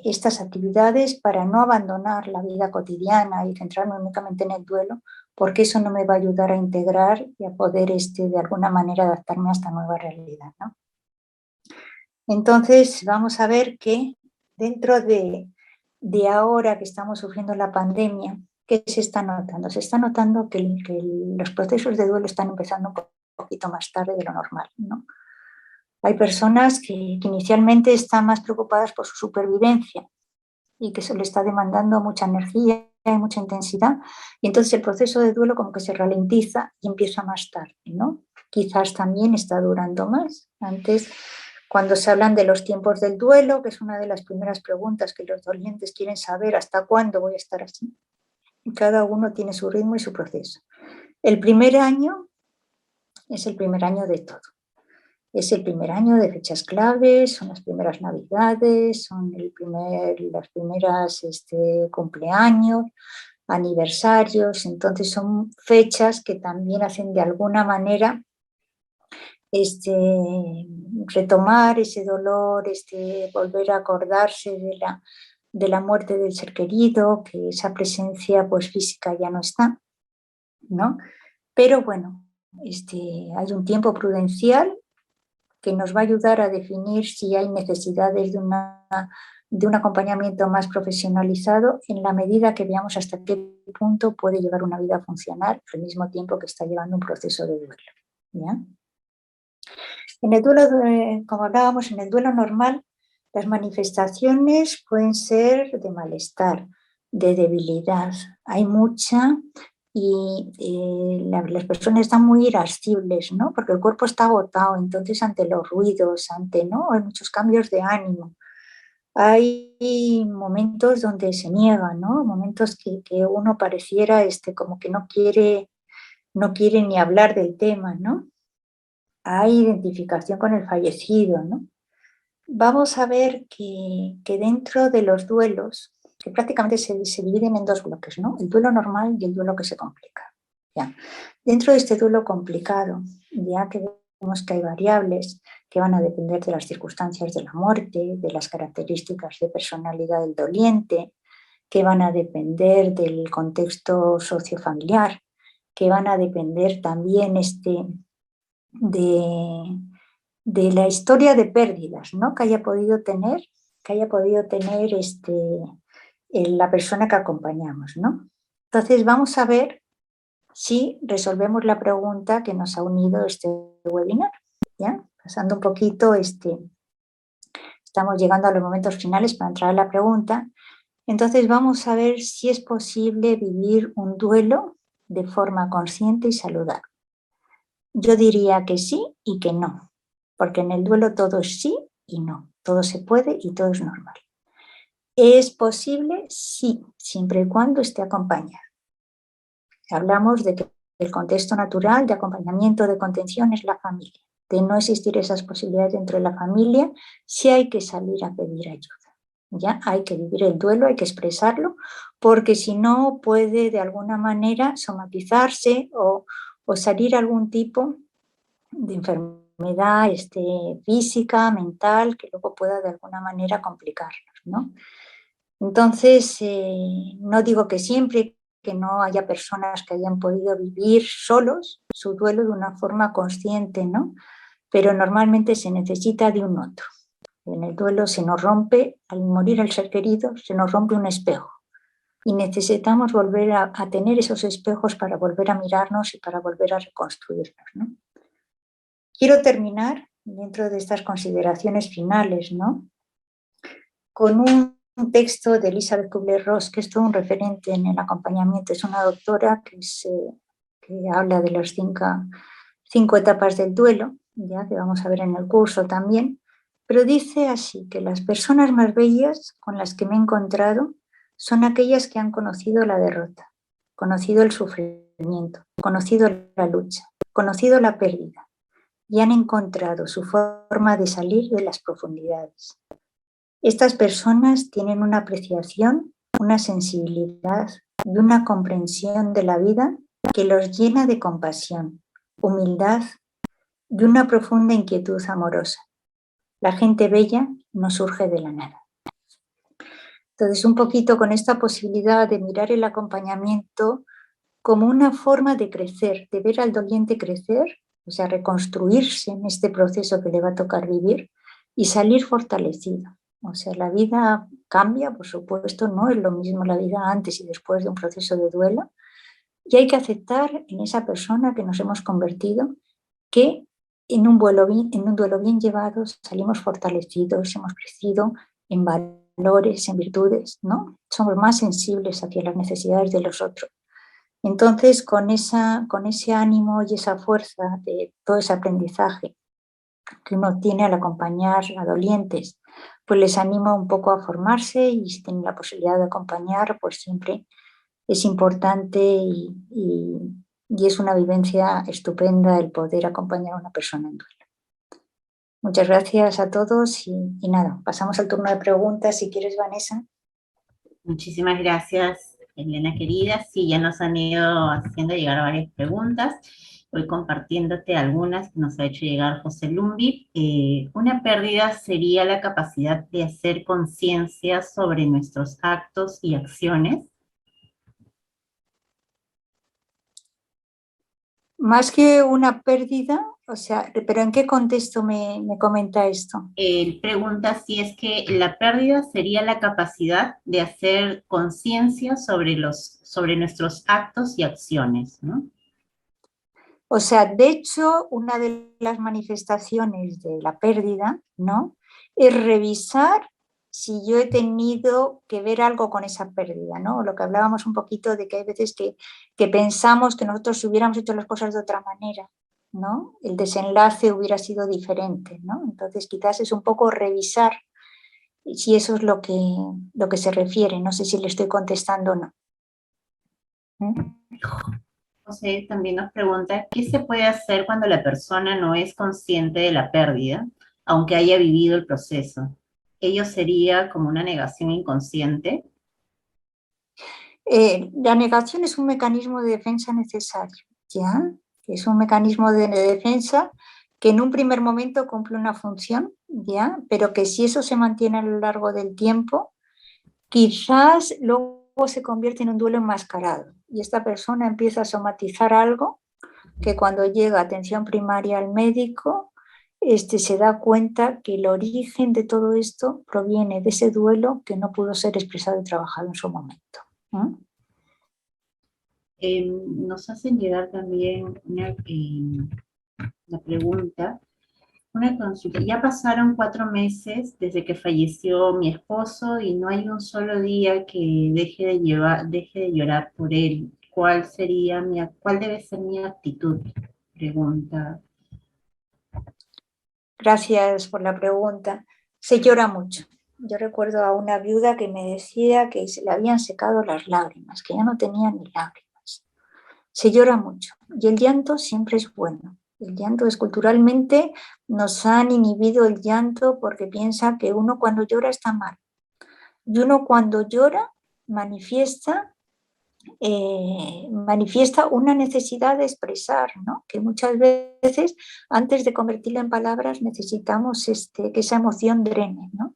estas actividades para no abandonar la vida cotidiana y centrarme únicamente en el duelo, porque eso no me va a ayudar a integrar y a poder de alguna manera adaptarme a esta nueva realidad, ¿no? Entonces vamos a ver que dentro de ahora que estamos sufriendo la pandemia, ¿qué se está notando? Se está notando que los procesos de duelo están empezando un poquito más tarde de lo normal, ¿no? Hay personas que inicialmente están más preocupadas por su supervivencia y que se le está demandando mucha energía y mucha intensidad, y entonces el proceso de duelo como que se ralentiza y empieza más tarde, ¿no? Quizás también está durando más. Antes, cuando se hablan de los tiempos del duelo, que es una de las primeras preguntas que los dolientes quieren saber, ¿hasta cuándo voy a estar así? Y cada uno tiene su ritmo y su proceso. El primer año es el primer año de todo. Es el primer año de fechas claves, son las primeras navidades, son las primeras cumpleaños, aniversarios, entonces son fechas que también hacen de alguna manera retomar ese dolor, volver a acordarse de la muerte del ser querido, que esa presencia pues, física ya no está, ¿no? Pero bueno, hay un tiempo prudencial que nos va a ayudar a definir si hay necesidades de un acompañamiento más profesionalizado en la medida que veamos hasta qué punto puede llevar una vida funcional al mismo tiempo que está llevando un proceso de duelo, ¿ya? En el duelo, como hablábamos, en el duelo normal, las manifestaciones pueden ser de malestar, de debilidad. Hay mucha y las personas están muy irascibles, ¿no? Porque el cuerpo está agotado, entonces ante los ruidos, ¿no? Hay muchos cambios de ánimo. Hay momentos donde se niega, ¿no? Momentos que uno pareciera como que no quiere ni hablar del tema, ¿no? Hay identificación con el fallecido, ¿no? Vamos a ver que dentro de los duelos, que prácticamente se dividen en dos bloques, ¿no? El duelo normal y el duelo que se complica. ¿Ya? Dentro de este duelo complicado, ya que vemos que hay variables que van a depender de las circunstancias de la muerte, de las características de personalidad del doliente, que van a depender del contexto sociofamiliar, que van a depender también de la historia de pérdidas, ¿no? Que haya podido tener la persona que acompañamos, ¿no? Entonces vamos a ver si resolvemos la pregunta que nos ha unido este webinar, ¿ya? Pasando un poquito, estamos llegando a los momentos finales para entrar a la pregunta. Entonces vamos a ver si es posible vivir un duelo de forma consciente y saludable. Yo diría que sí y que no, porque en el duelo todo es sí y no, todo se puede y todo es normal. ¿Es posible? Sí, siempre y cuando esté acompañado. Hablamos de que el contexto natural de acompañamiento, de contención es la familia. De no existir esas posibilidades dentro de la familia, sí hay que salir a pedir ayuda. Ya hay que vivir el duelo, hay que expresarlo, porque si no puede de alguna manera somatizarse o salir algún tipo de enfermedad física, mental, que luego pueda de alguna manera complicarnos, ¿no? Entonces, no digo que siempre, que no haya personas que hayan podido vivir solos su duelo de una forma consciente, ¿no? Pero normalmente se necesita de un otro. En el duelo se nos rompe, al morir el ser querido, se nos rompe un espejo. Y necesitamos volver a tener esos espejos para volver a mirarnos y para volver a reconstruirnos, ¿no? Quiero terminar, dentro de estas consideraciones finales, ¿no? Con un texto de Elizabeth Kubler-Ross, que es todo un referente en el acompañamiento. Es una doctora que habla de las cinco etapas del duelo, ya que vamos a ver en el curso también, pero dice así, que las personas más bellas con las que me he encontrado son aquellas que han conocido la derrota, conocido el sufrimiento, conocido la lucha, conocido la pérdida, y han encontrado su forma de salir de las profundidades. Estas personas tienen una apreciación, una sensibilidad y una comprensión de la vida que los llena de compasión, humildad y una profunda inquietud amorosa. La gente bella no surge de la nada. Entonces, un poquito con esta posibilidad de mirar el acompañamiento como una forma de crecer, de ver al doliente crecer, o sea, reconstruirse en este proceso que le va a tocar vivir y salir fortalecido. O sea, la vida cambia, por supuesto, no es lo mismo la vida antes y después de un proceso de duelo, y hay que aceptar en esa persona que nos hemos convertido que en un duelo bien llevado salimos fortalecidos, hemos crecido en valores, en virtudes, ¿no? Somos más sensibles hacia las necesidades de los otros. Entonces, con ese ánimo y esa fuerza de todo ese aprendizaje que uno tiene al acompañar a dolientes, pues les animo un poco a formarse, y si tienen la posibilidad de acompañar, pues siempre es importante y es una vivencia estupenda el poder acompañar a una persona en duelo. Muchas gracias a todos y nada, pasamos al turno de preguntas, si quieres, Vanessa. Muchísimas gracias, Elena querida. Sí, ya nos han ido haciendo llegar varias preguntas. Voy compartiéndote algunas que nos ha hecho llegar José Lumbi. Una pérdida sería la capacidad de hacer conciencia sobre nuestros actos y acciones. Más que una pérdida, o sea, ¿pero en qué contexto me comenta esto? Él pregunta si es que la pérdida sería la capacidad de hacer conciencia sobre nuestros actos y acciones, ¿no? O sea, de hecho, una de las manifestaciones de la pérdida, ¿no?, es revisar si yo he tenido que ver algo con esa pérdida, ¿no? Lo que hablábamos un poquito de que hay veces que pensamos que nosotros si hubiéramos hecho las cosas de otra manera, ¿no? El desenlace hubiera sido diferente, ¿no? Entonces quizás es un poco revisar si eso es lo que se refiere. No sé si le estoy contestando o no. José también nos pregunta, ¿qué se puede hacer cuando la persona no es consciente de la pérdida, aunque haya vivido el proceso? ¿Ello sería como una negación inconsciente? La negación es un mecanismo de defensa necesario, ¿ya? Es un mecanismo de defensa que en un primer momento cumple una función, ¿ya? Pero que si eso se mantiene a lo largo del tiempo, quizás luego se convierte en un duelo enmascarado y esta persona empieza a somatizar algo que cuando llega a atención primaria al médico, se da cuenta que el origen de todo esto proviene de ese duelo que no pudo ser expresado y trabajado en su momento. Nos hacen llegar también una pregunta, una consulta. Ya pasaron 4 meses desde que falleció mi esposo y no hay un solo día que deje de llorar por él. ¿Cuál debe ser mi actitud? Pregunta. Gracias por la pregunta. Se llora mucho. Yo recuerdo a una viuda que me decía que se le habían secado las lágrimas, que ya no tenía ni lágrimas. Se llora mucho y el llanto siempre es bueno. El llanto es culturalmente, nos han inhibido el llanto porque piensa que uno cuando llora está mal. Y uno cuando llora manifiesta, manifiesta una necesidad de expresar, ¿no? Que muchas veces antes de convertirla en palabras necesitamos que esa emoción drene, ¿no?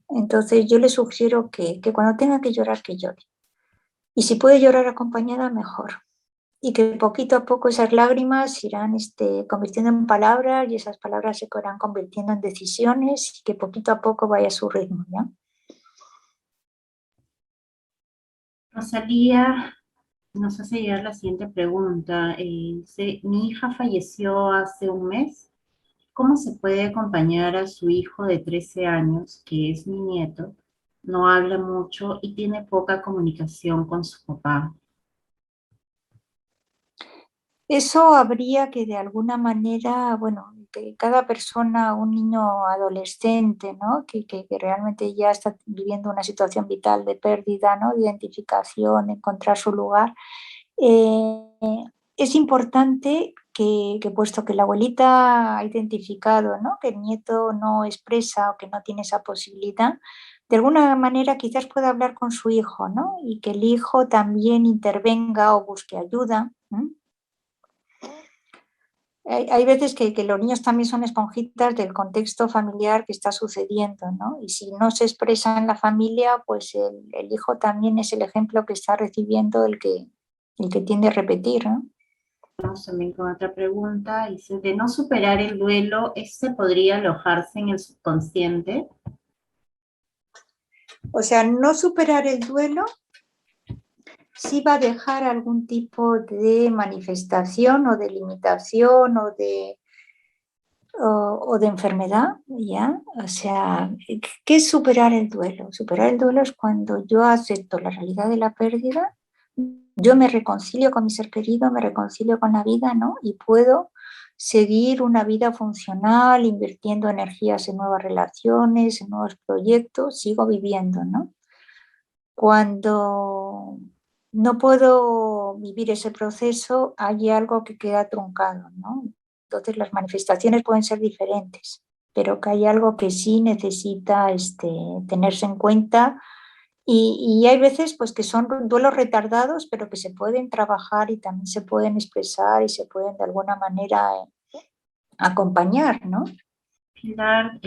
Entonces yo le sugiero que cuando tenga que llore. Y si puede llorar acompañada, mejor. Y que poquito a poco esas lágrimas se irán convirtiendo en palabras y esas palabras se irán convirtiendo en decisiones y que poquito a poco vaya a su ritmo, ¿ya? Rosalía nos hace llegar la siguiente pregunta. Dice, mi hija falleció hace un mes. ¿Cómo se puede acompañar a su hijo de 13 años, que es mi nieto, no habla mucho y tiene poca comunicación con su papá? Eso habría que de alguna manera, bueno, que cada persona, un niño adolescente, ¿no? Que realmente ya está viviendo una situación vital de pérdida, ¿no? De identificación, encontrar su lugar. Eh, es importante que puesto que la abuelita ha identificado, ¿no? Que el nieto no expresa o que no tiene esa posibilidad, de alguna manera quizás pueda hablar con su hijo, ¿no? Y que el hijo también intervenga o busque ayuda. Hay veces que los niños también son esponjitas del contexto familiar que está sucediendo, ¿no? Y si no se expresa en la familia, pues el hijo también es el ejemplo que está recibiendo el que tiende a repetir, ¿no? Vamos también con otra pregunta. Dice, de no superar el duelo, ¿este podría alojarse en el subconsciente? O sea, no superar el duelo sí va a dejar algún tipo de manifestación o de limitación o de enfermedad, ¿ya? O sea, ¿qué es superar el duelo? Superar el duelo es cuando yo acepto la realidad de la pérdida, yo me reconcilio con mi ser querido, me reconcilio con la vida, ¿no? Y puedo seguir una vida funcional, invirtiendo energías en nuevas relaciones, en nuevos proyectos, sigo viviendo, ¿no? Cuando no puedo vivir ese proceso, hay algo que queda truncado, ¿no? Entonces las manifestaciones pueden ser diferentes, pero que hay algo que sí necesita tenerse en cuenta y hay veces pues que son duelos retardados, pero que se pueden trabajar y también se pueden expresar y se pueden de alguna manera acompañar, ¿no? Pilar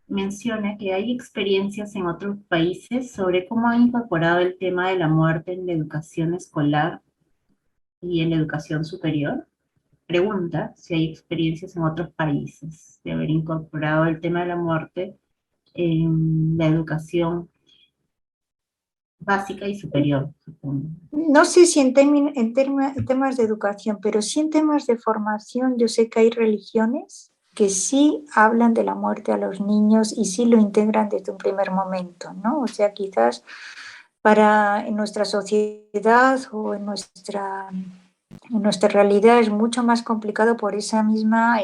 menciona que hay experiencias en otros países sobre cómo han incorporado el tema de la muerte en la educación escolar y en la educación superior. Pregunta si hay experiencias en otros países de haber incorporado el tema de la muerte en la educación básica y superior, supongo. No sé si en temas de educación, pero sí en temas de formación, yo sé que hay religiones que sí hablan de la muerte a los niños y sí lo integran desde un primer momento, ¿no? O sea, quizás en nuestra sociedad o en nuestra realidad es mucho más complicado por esa misma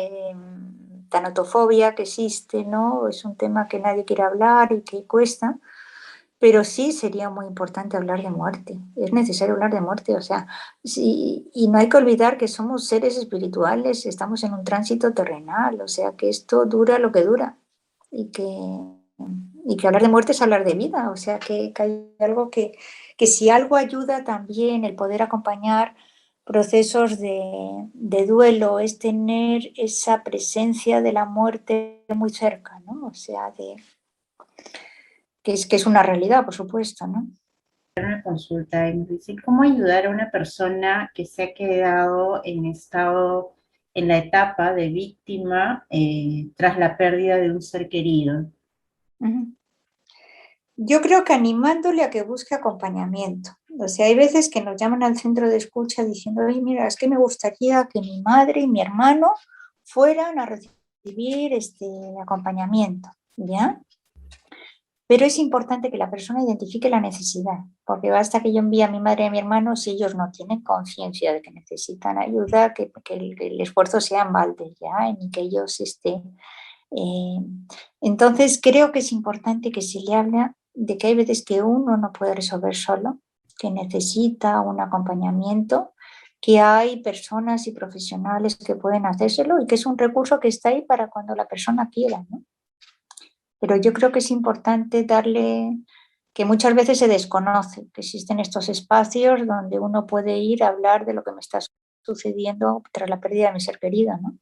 tanatofobia que existe, ¿no? Es un tema que nadie quiere hablar y que cuesta, pero sí sería muy importante hablar de muerte. Es necesario hablar de muerte, o sea, sí, y no hay que olvidar que somos seres espirituales, estamos en un tránsito terrenal, o sea, que esto dura lo que dura y que hablar de muerte es hablar de vida, o sea, que hay algo que si algo ayuda también el poder acompañar procesos de duelo, es tener esa presencia de la muerte muy cerca, ¿no? O sea, que es una realidad, por supuesto, ¿no? Una consulta y nos dice, ¿cómo ayudar a una persona que se ha quedado en estado, en la etapa de víctima tras la pérdida de un ser querido? Ujú. Yo creo que animándole a que busque acompañamiento. O sea, hay veces que nos llaman al centro de escucha diciendo, oye, mira, es que me gustaría que mi madre y mi hermano fueran a recibir este acompañamiento, ¿ya? Pero es importante que la persona identifique la necesidad, porque basta que yo envíe a mi madre y a mi hermano si ellos no tienen conciencia de que necesitan ayuda, que el esfuerzo sea en balde, ¿ya? En que ellos estén. Eh, entonces, creo que es importante que se le hable de que hay veces que uno no puede resolver solo, que necesita un acompañamiento, que hay personas y profesionales que pueden hacérselo y que es un recurso que está ahí para cuando la persona quiera, ¿no? Pero yo creo que es importante darle, que muchas veces se desconoce, que existen estos espacios donde uno puede ir a hablar de lo que me está sucediendo tras la pérdida de mi ser querido, ¿no?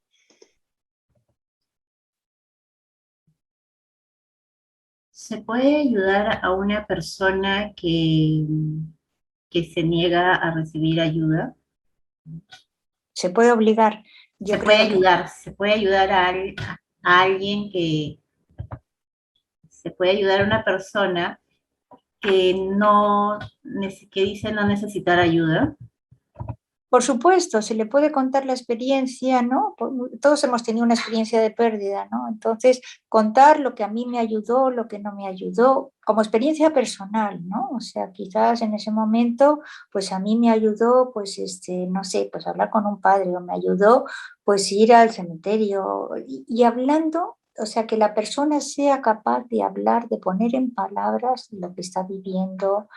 ¿Se puede ayudar a una persona que se niega a recibir ayuda? Se puede obligar, yo creo que Se puede ayudar a alguien se puede ayudar a una persona que no, que dice no necesitar ayuda. por supuesto, se le puede contar la experiencia, ¿no? Todos hemos tenido una experiencia de pérdida, ¿no? Entonces, contar lo que a mí me ayudó, lo que no me ayudó, como experiencia personal, ¿no? O sea, quizás en ese momento, pues a mí me ayudó, pues, no sé, pues hablar con un padre, o me ayudó, pues ir al cementerio y hablando, o sea, que la persona sea capaz de hablar, de poner en palabras lo que está viviendo,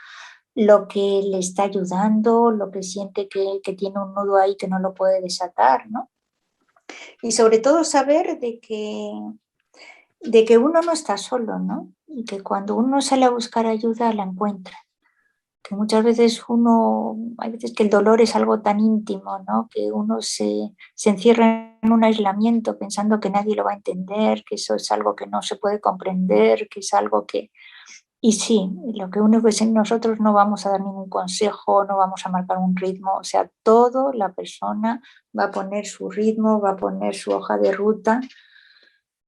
lo que le está ayudando, lo que siente que tiene un nudo ahí que no lo puede desatar, ¿no? Y sobre todo saber de que uno no está solo, ¿no? Y que cuando uno sale a buscar ayuda la encuentra. Que muchas veces hay veces que el dolor es algo tan íntimo, ¿no? Que uno se encierra en un aislamiento pensando que nadie lo va a entender, que eso es algo que no se puede comprender, que es algo que, y sí, lo que único es en nosotros no vamos a dar ningún consejo, no vamos a marcar un ritmo, o sea, todo la persona va a poner su ritmo, va a poner su hoja de ruta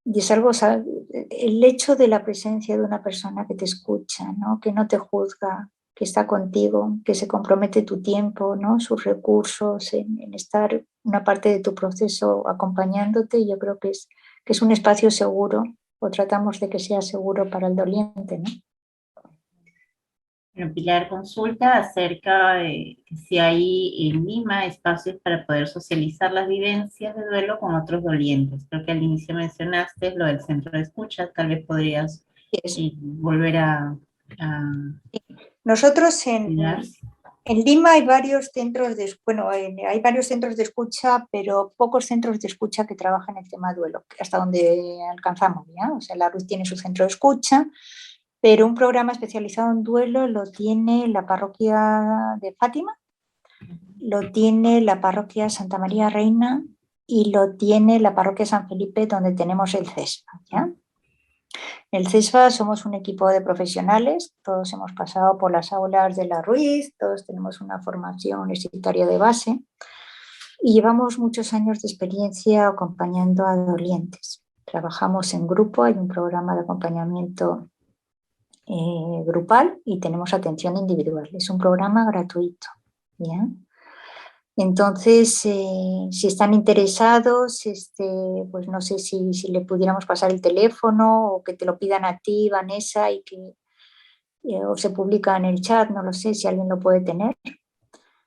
y es algo, el hecho de la presencia de una persona que te escucha, ¿no? Que no te juzga, que está contigo, que se compromete tu tiempo, ¿no? Sus recursos en estar una parte de tu proceso acompañándote, yo creo que es un espacio seguro o tratamos de que sea seguro para el doliente, ¿no? Bueno, Pilar consulta acerca de si hay en Lima espacios para poder socializar las vivencias de duelo con otros dolientes. Creo que al inicio mencionaste lo del centro de escucha, tal vez podrías Es, volver a nosotros mirar. en Lima hay varios centros bueno, hay varios centros de escucha, pero pocos centros de escucha que trabajan el tema duelo, hasta donde alcanzamos, ¿ya? O sea, la Ruiz tiene su centro de escucha, pero un programa especializado en duelo lo tiene la parroquia de Fátima, lo tiene la parroquia Santa María Reina y lo tiene la parroquia San Felipe, donde tenemos el CESPA, ¿ya? El CESFA somos un equipo de profesionales, todos hemos pasado por las aulas de la Ruiz, todos tenemos una formación universitaria de base y llevamos muchos años de experiencia acompañando a dolientes. Trabajamos en grupo, hay un programa de acompañamiento grupal y tenemos atención individual. Es un programa gratuito, ¿ya? Entonces, si están interesados, pues no sé si le pudiéramos pasar el teléfono o que te lo pidan a ti, Vanessa, y que o se publica en el chat, no lo sé si alguien lo puede tener.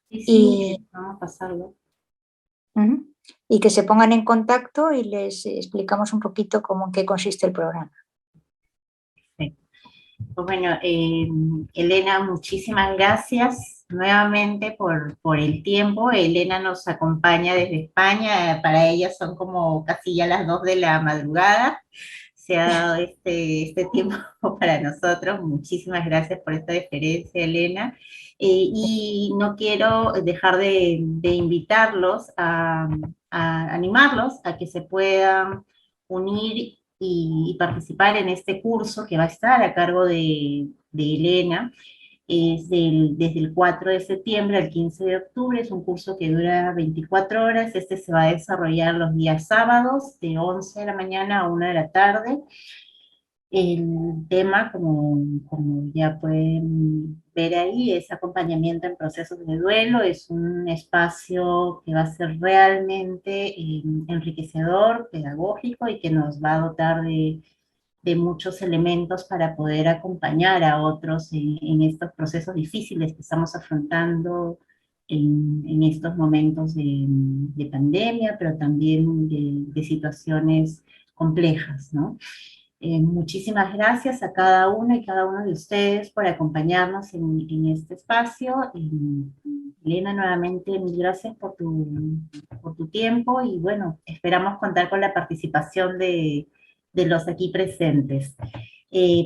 Sí, Y, sí, vamos a pasarlo. y que se pongan en contacto y les explicamos un poquito cómo en qué consiste el programa. Sí. Pues bueno, Elena, muchísimas gracias nuevamente por el tiempo. Elena nos acompaña desde España, para ella son como casi ya las 2 de la madrugada. Se ha dado este tiempo para nosotros. Muchísimas gracias por esta deferencia, Elena. Y no quiero dejar de invitarlos a animarlos a que se puedan unir y participar en este curso que va a estar a cargo de Elena. Es desde el 4 de septiembre al 15 de octubre, es un curso que dura 24 horas, este se va a desarrollar los días sábados de 11 de la mañana a 1 de la tarde. El tema, como ya pueden ver ahí, es acompañamiento en procesos de duelo. Es un espacio que va a ser realmente enriquecedor, pedagógico y que nos va a dotar de muchos elementos para poder acompañar a otros en estos procesos difíciles que estamos afrontando en estos momentos de pandemia, pero también de situaciones complejas, ¿no? Muchísimas gracias a cada uno y cada uno de ustedes por acompañarnos en este espacio. Elena, nuevamente, mil gracias por tu tiempo y bueno, esperamos contar con la participación de los aquí presentes.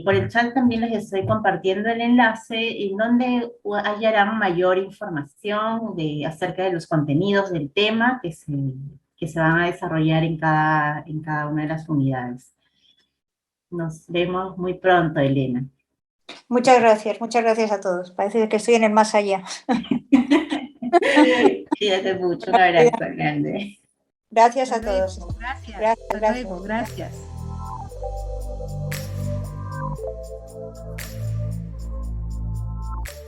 Por el chat también les estoy compartiendo el enlace en donde hallarán mayor información acerca de los contenidos del tema que se van a desarrollar en cada una de las unidades. Nos vemos muy pronto, Elena. Muchas gracias a todos. Parece que estoy en el más allá. Cuídate mucho, un abrazo grande. Gracias a todos. Gracias. Hasta luego, gracias.